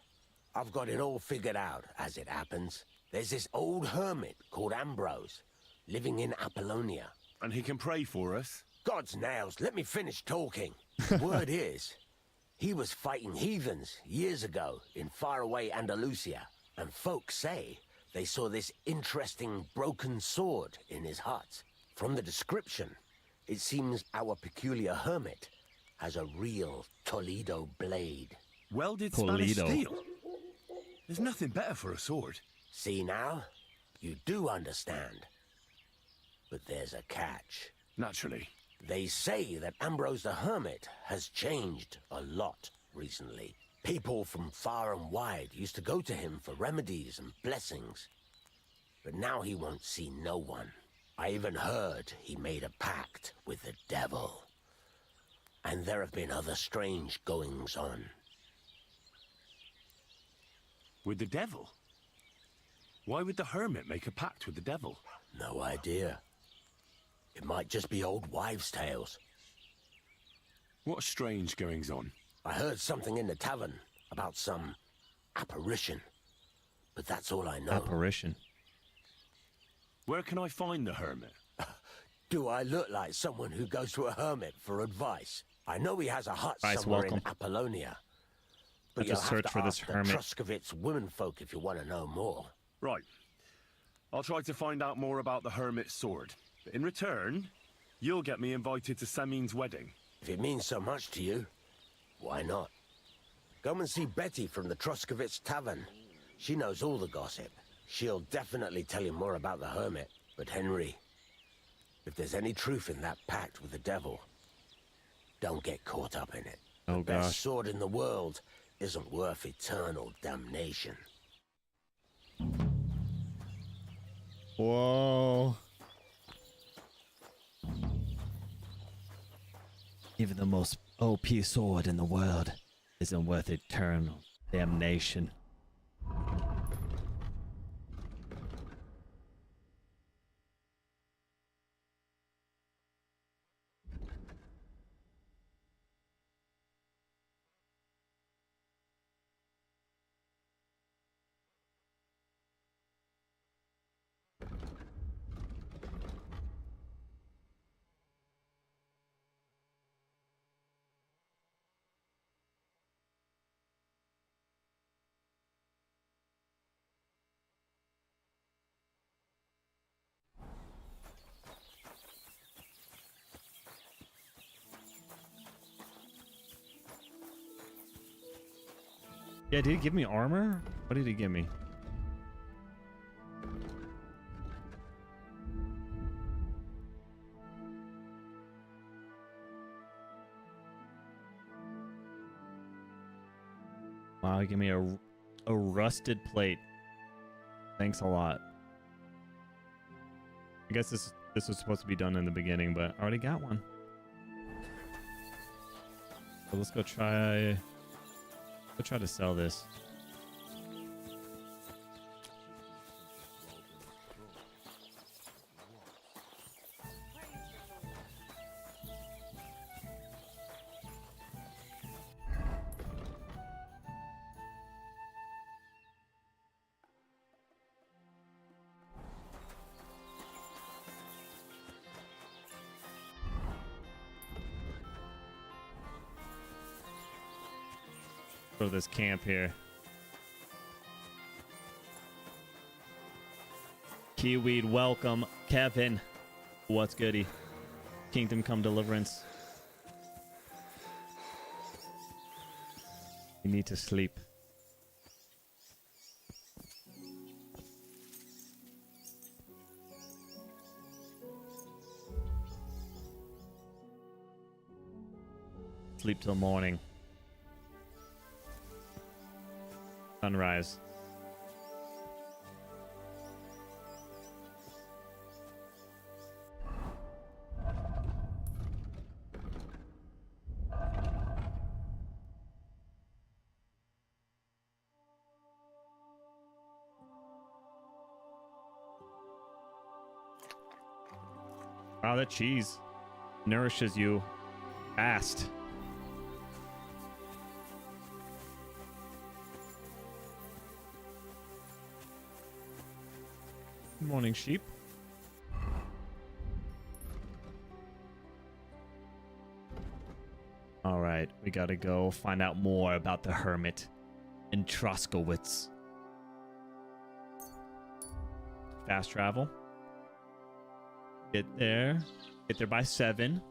I've got it all figured out, as it happens. There's this old hermit called Ambrose, living in Apollonia. And he can pray for us? God's nails, let me finish talking. Word is, he was fighting heathens years ago in faraway Andalusia. And folks say they saw this interesting broken sword in his hut. From the description, it seems our peculiar hermit has a real Toledo blade. Welded Spanish steel? There's nothing better for a sword. See now? You do understand. But there's a catch. Naturally. They say that Ambrose the Hermit has changed a lot recently. People from far and wide used to go to him for remedies and blessings. But now he won't see no one. I even heard he made a pact with the devil. And there have been other strange goings-on. With the devil? Why would the hermit make a pact with the devil? No idea. It might just be old wives' tales. What strange goings-on? I heard something in the tavern about some apparition. But that's all I know. Apparition. Where can I find the hermit? Do I look like someone who goes to a hermit for advice? I know he has a hut Christ, somewhere welcome. in Apollonia. But Let's you'll just have search to for this ask the hermit. Truskovitz womenfolk if you want to know more. Right. I'll try to find out more about the hermit's sword. But in return, you'll get me invited to Semyon's wedding. If it means so much to you, why not? Go and see Betty from the Truskovitz Tavern. She knows all the gossip. She'll definitely tell you more about the hermit. But Henry, if there's any truth in that pact with the devil, don't get caught up in it. Oh, the best gosh. sword in the world isn't worth eternal damnation. Whoa. Even the most OP sword in the world isn't worth eternal damnation. Yeah, did he give me armor? What did he give me? Wow, give me a rusted plate. Thanks a lot. I guess this was supposed to be done in the beginning, but I already got one. So let's go try to sell this. For this camp here. Kiweed, welcome. Kevin, what's goody? Kingdom Come Deliverance. You need to sleep. Sleep till morning. Sunrise. Wow, that cheese nourishes you fast. Good morning, sheep. All right, we gotta go find out more about the hermit in Troskowitz. Fast travel. Get there by 7.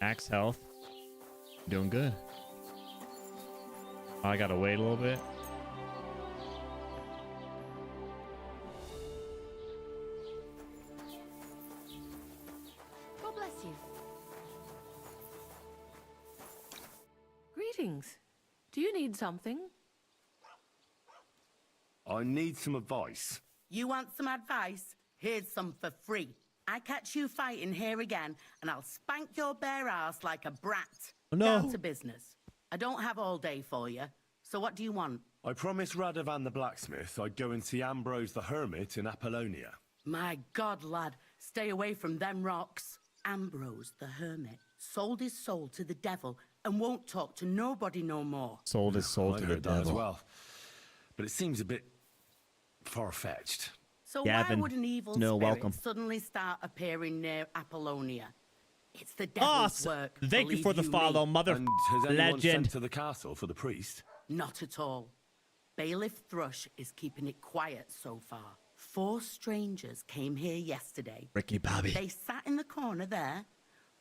Max health. Doing good. I gotta wait a little bit. God bless you. Greetings. Do you need something? I need some advice. You want some advice? Here's some for free. I catch you fighting here again, and I'll spank your bare ass like a brat. Oh, no. Down to business. I don't have all day for you. So what do you want? I promised Radovan the blacksmith I'd go and see Ambrose the hermit in Apollonia. My God, lad, stay away from them rocks. Ambrose the hermit sold his soul to the devil and won't talk to nobody no more. Sold his soul to the heard that as devil. well. But it seems a bit far-fetched. So Gavin, why would an evil no, spirit welcome. suddenly start appearing near Apollonia? It's the devil's work. Thank you for the believe follow, me. mother And has anyone legend. sent to the castle for the priest? Not at all. Bailiff Thrush is keeping it quiet so far. 4 strangers came here yesterday. Ricky Bobby. They sat in the corner there,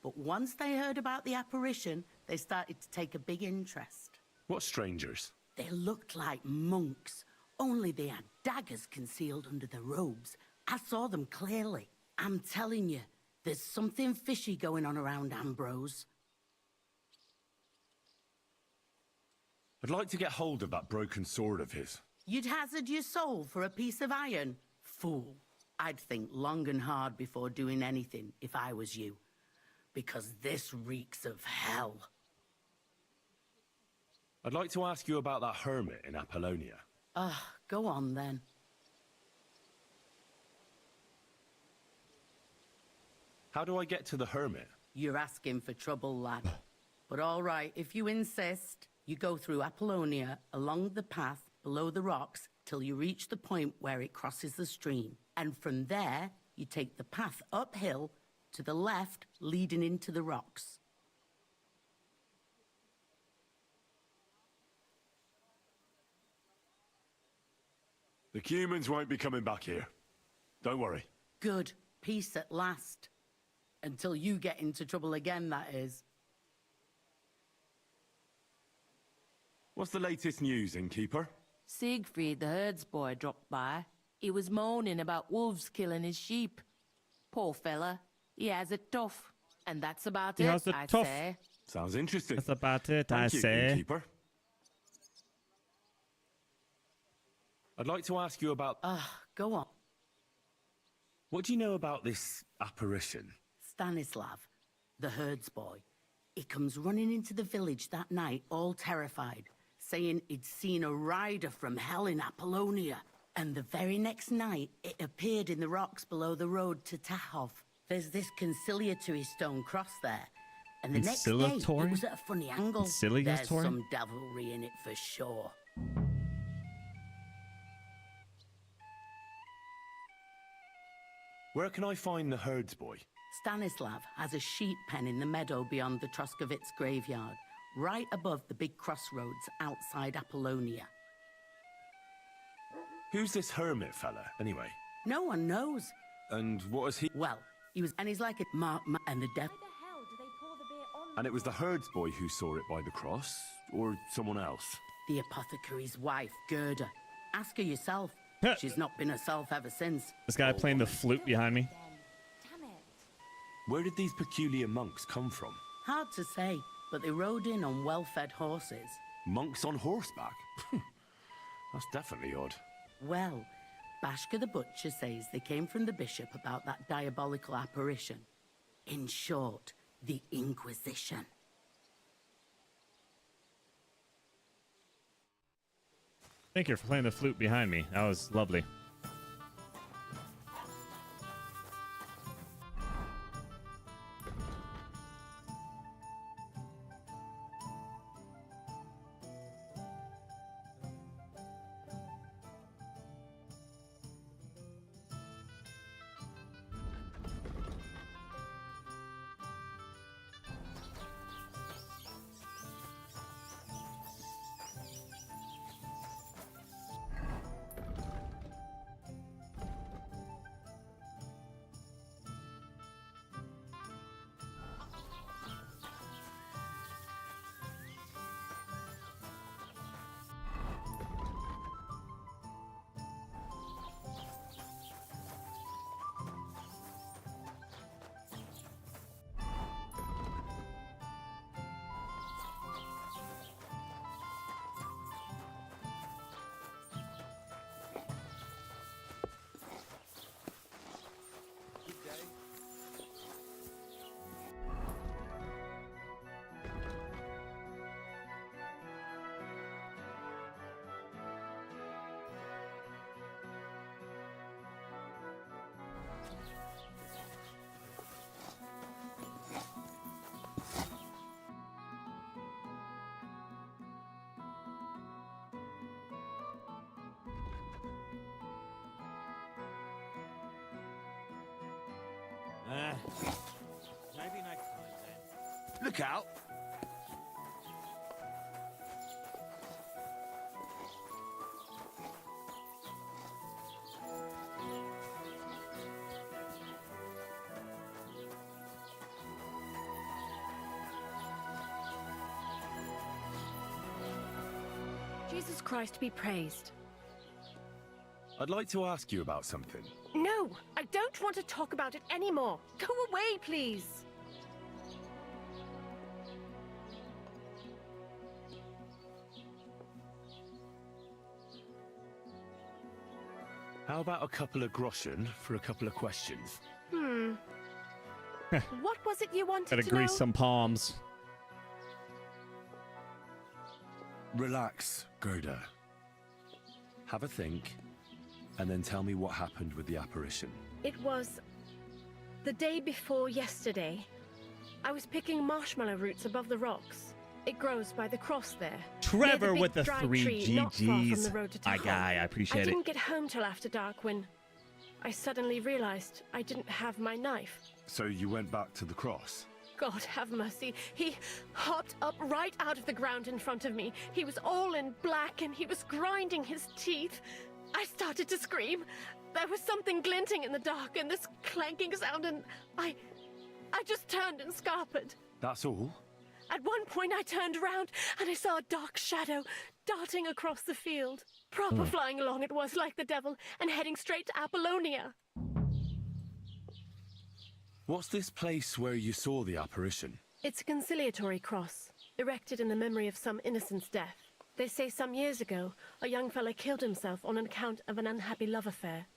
but once they heard about the apparition, they started to take a big interest. What strangers? They looked like monks, only they had daggers concealed under their robes. I saw them clearly. I'm telling you, there's something fishy going on around Ambrose. I'd like to get hold of that broken sword of his. You'd hazard your soul for a piece of iron? Fool. I'd think long and hard before doing anything if I was you. Because this reeks of hell. I'd like to ask you about that hermit in Apollonia. Go on then. How do I get to the hermit? You're asking for trouble, lad. But all right, if you insist, you go through Apollonia along the path below the rocks till you reach the point where it crosses the stream. And from there, you take the path uphill to the left, leading into the rocks. The humans won't be coming back here. Don't worry. Good. Peace at last. Until you get into trouble again, that is. What's the latest news, innkeeper? Siegfried, the herdsboy, dropped by. He was moaning about wolves killing his sheep. Poor fella. He has it tough. And that's about He it, has it I tough. say. Sounds interesting. That's about it, Thank I you, say. innkeeper. I'd like to ask you about... Go on. What do you know about this apparition? Stanislav, the herds boy. He comes running into the village that night, all terrified, saying he'd seen a rider from hell in Apollonia. And the very next night, it appeared in the rocks below the road to Tahov. There's this conciliatory stone cross there. And the next day, Conciliatory? it was at a funny angle. There's Conciliatory? some devilry in it for sure. Where can I find the herds boy? Stanislav has a sheep pen in the meadow beyond the Troskovitz graveyard, right above the big crossroads outside Apollonia. Who's this hermit fella, anyway? No one knows. And what is he? Well, and he's like a and the devil. And it was the herds boy who saw it by the cross, or someone else? The apothecary's wife, Gerda. Ask her yourself. She's not been herself ever since. This guy playing the flute behind me. Where did these peculiar monks come from? Hard to say, but they rode in on well-fed horses. Monks on horseback? That's definitely odd. Well, Bashka the butcher says they came from the bishop about that diabolical apparition. In short, the Inquisition. Thank you for playing the flute behind me. That was lovely. Maybe next time then. Look out! Jesus Christ be praised. I'd like to ask you about something. No, I don't want to talk about it anymore. Go away, please. How about a couple of groschen for a couple of questions? What was it you wanted Gotta to know? grease some palms. Relax, Gerda. Have a think, and then tell me what happened with the apparition. It was the day before yesterday. I was picking marshmallow roots above the rocks. It grows by the cross there. Trevor near the with big the dry 3 tree not far from GGs. the road to My Tahov. guy, I appreciate I it. didn't get home till after dark when I suddenly realized I didn't have my knife. So you went back to the cross? God have mercy. He hopped up right out of the ground in front of me. He was all in black and he was grinding his teeth. I started to scream. There was something glinting in the dark and this clanking sound, and I just turned and scarpered. That's all? At one point I turned around and I saw a dark shadow darting across the field. Proper flying along it was, like the devil, and heading straight to Apollonia. What's this place where you saw the apparition? It's a conciliatory cross, erected in the memory of some innocent's death. They say some years ago, a young fellow killed himself on account of an unhappy love affair.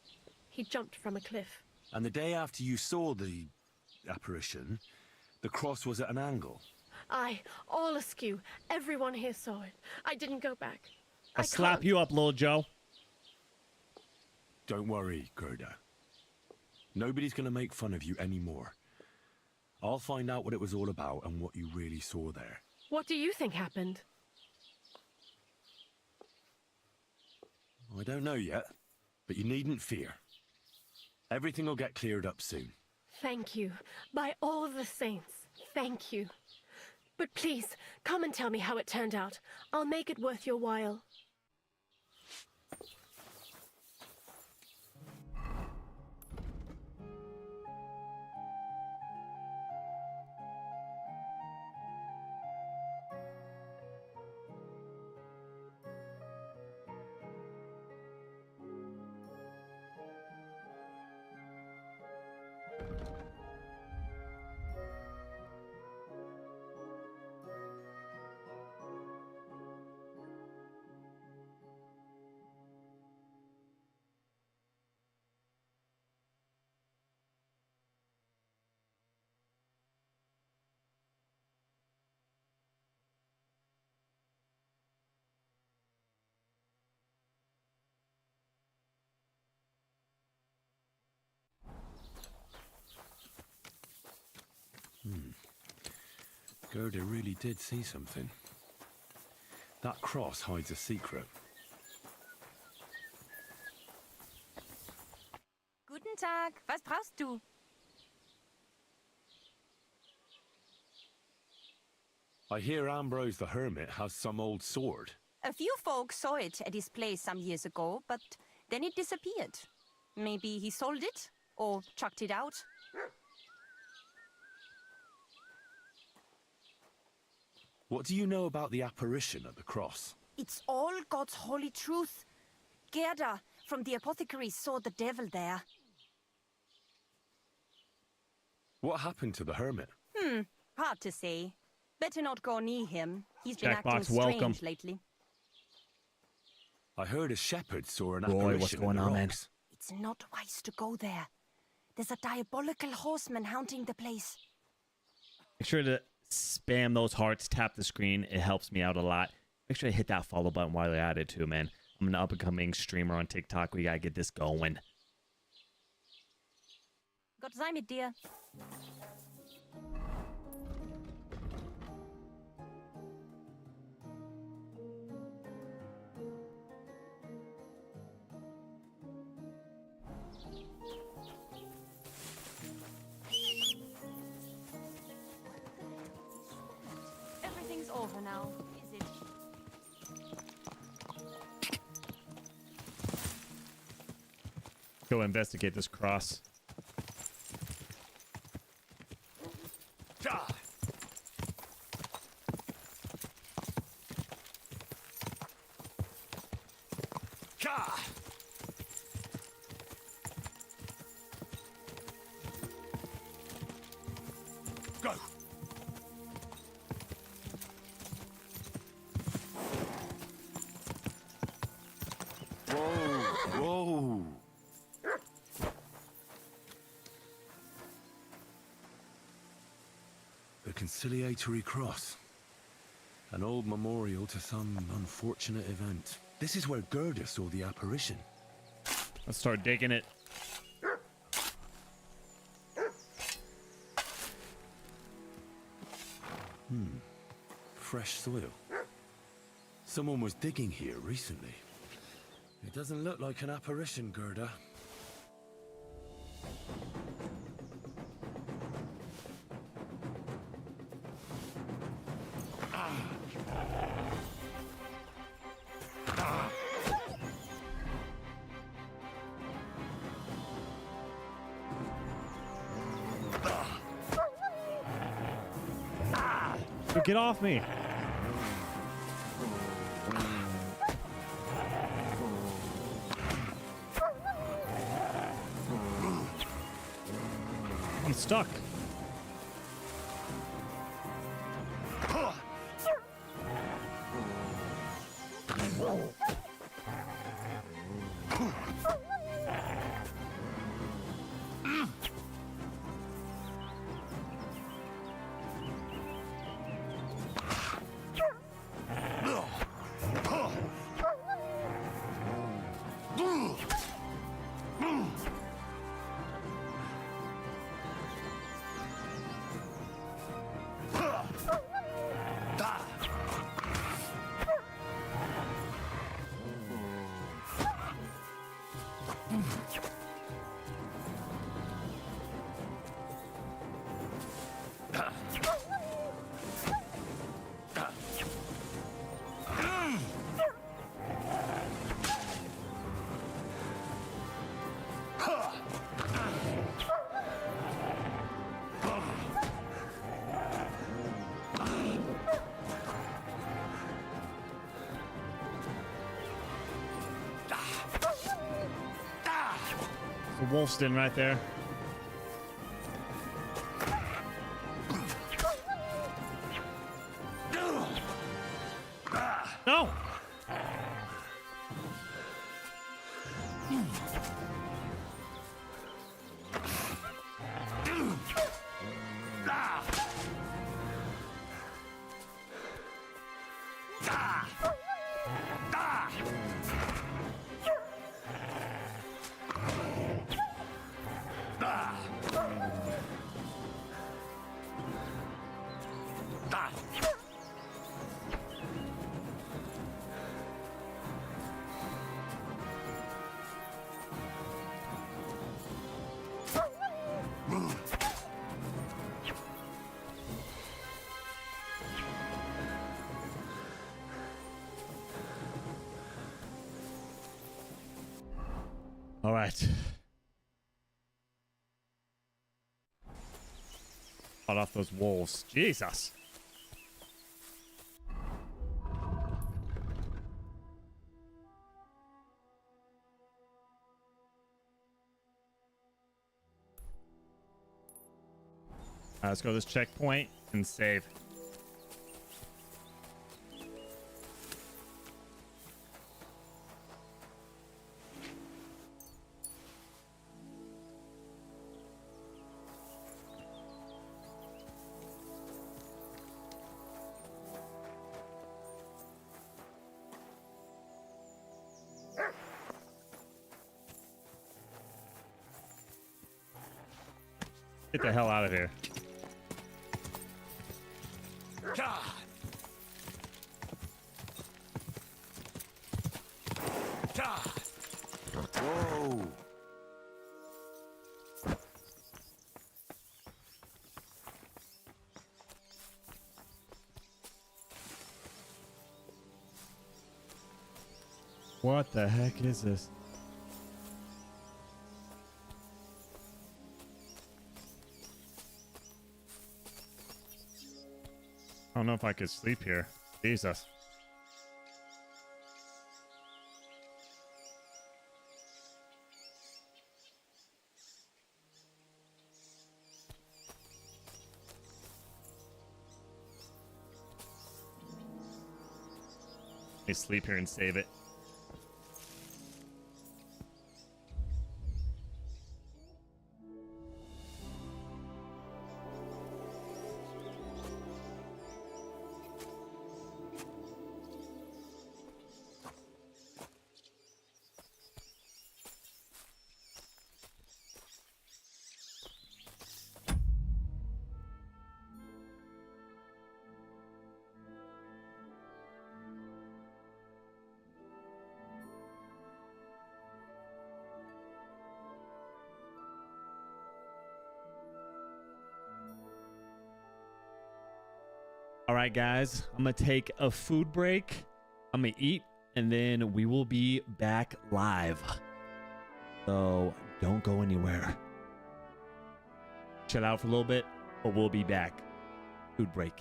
He jumped from a cliff. And the day after you saw the apparition, the cross was at an angle. Aye, all askew. Everyone here saw it. I didn't go back. I'll slap you up, little Joe. Don't worry, Gerda. Nobody's gonna make fun of you anymore. I'll find out what it was all about and what you really saw there. What do you think happened? I don't know yet, but you needn't fear. Everything will get cleared up soon. Thank you. By all the saints, thank you. But please, come and tell me how it turned out. I'll make it worth your while. Gerda really did see something. That cross hides a secret. Guten Tag, was brauchst du? I hear Ambrose the Hermit has some old sword. A few folks saw it at his place some years ago, but then it disappeared. Maybe he sold it, or chucked it out. What do you know about the apparition at the cross? It's all God's holy truth. Gerda from the apothecary saw the devil there. What happened to the hermit? Hard to say. Better not go near him. He's been Jackbox, acting welcome. strange lately. I heard a shepherd saw an Roy, apparition what's going in the on, man? rocks. It's not wise to go there. There's a diabolical horseman haunting the place. Make sure to spam those hearts, tap the screen. It helps me out a lot. Make sure to hit that follow button while you're at it too, man. I'm an up-and-coming streamer on TikTok. We gotta get this going. Gott sei mit dir. Everything's over now, is it? Go investigate this cross. Go! Whoa! The conciliatory cross. An old memorial to some unfortunate event. This is where Gerda saw the apparition. Let's start digging it. Fresh soil. Someone was digging here recently. It doesn't look like an apparition, Gerda. Get off me. stuck. The wolf's in right there. No! All right. Cut off those wolves. Jesus. Let's go to this checkpoint and save. Get the hell out of here. Whoa! What the heck is this? I don't know if I could sleep here. Jesus. Let me sleep here and save it. All right, guys, I'm going to take a food break. I'm going to eat, and then we will be back live. So don't go anywhere. Chill out for a little bit, but we'll be back. Food break.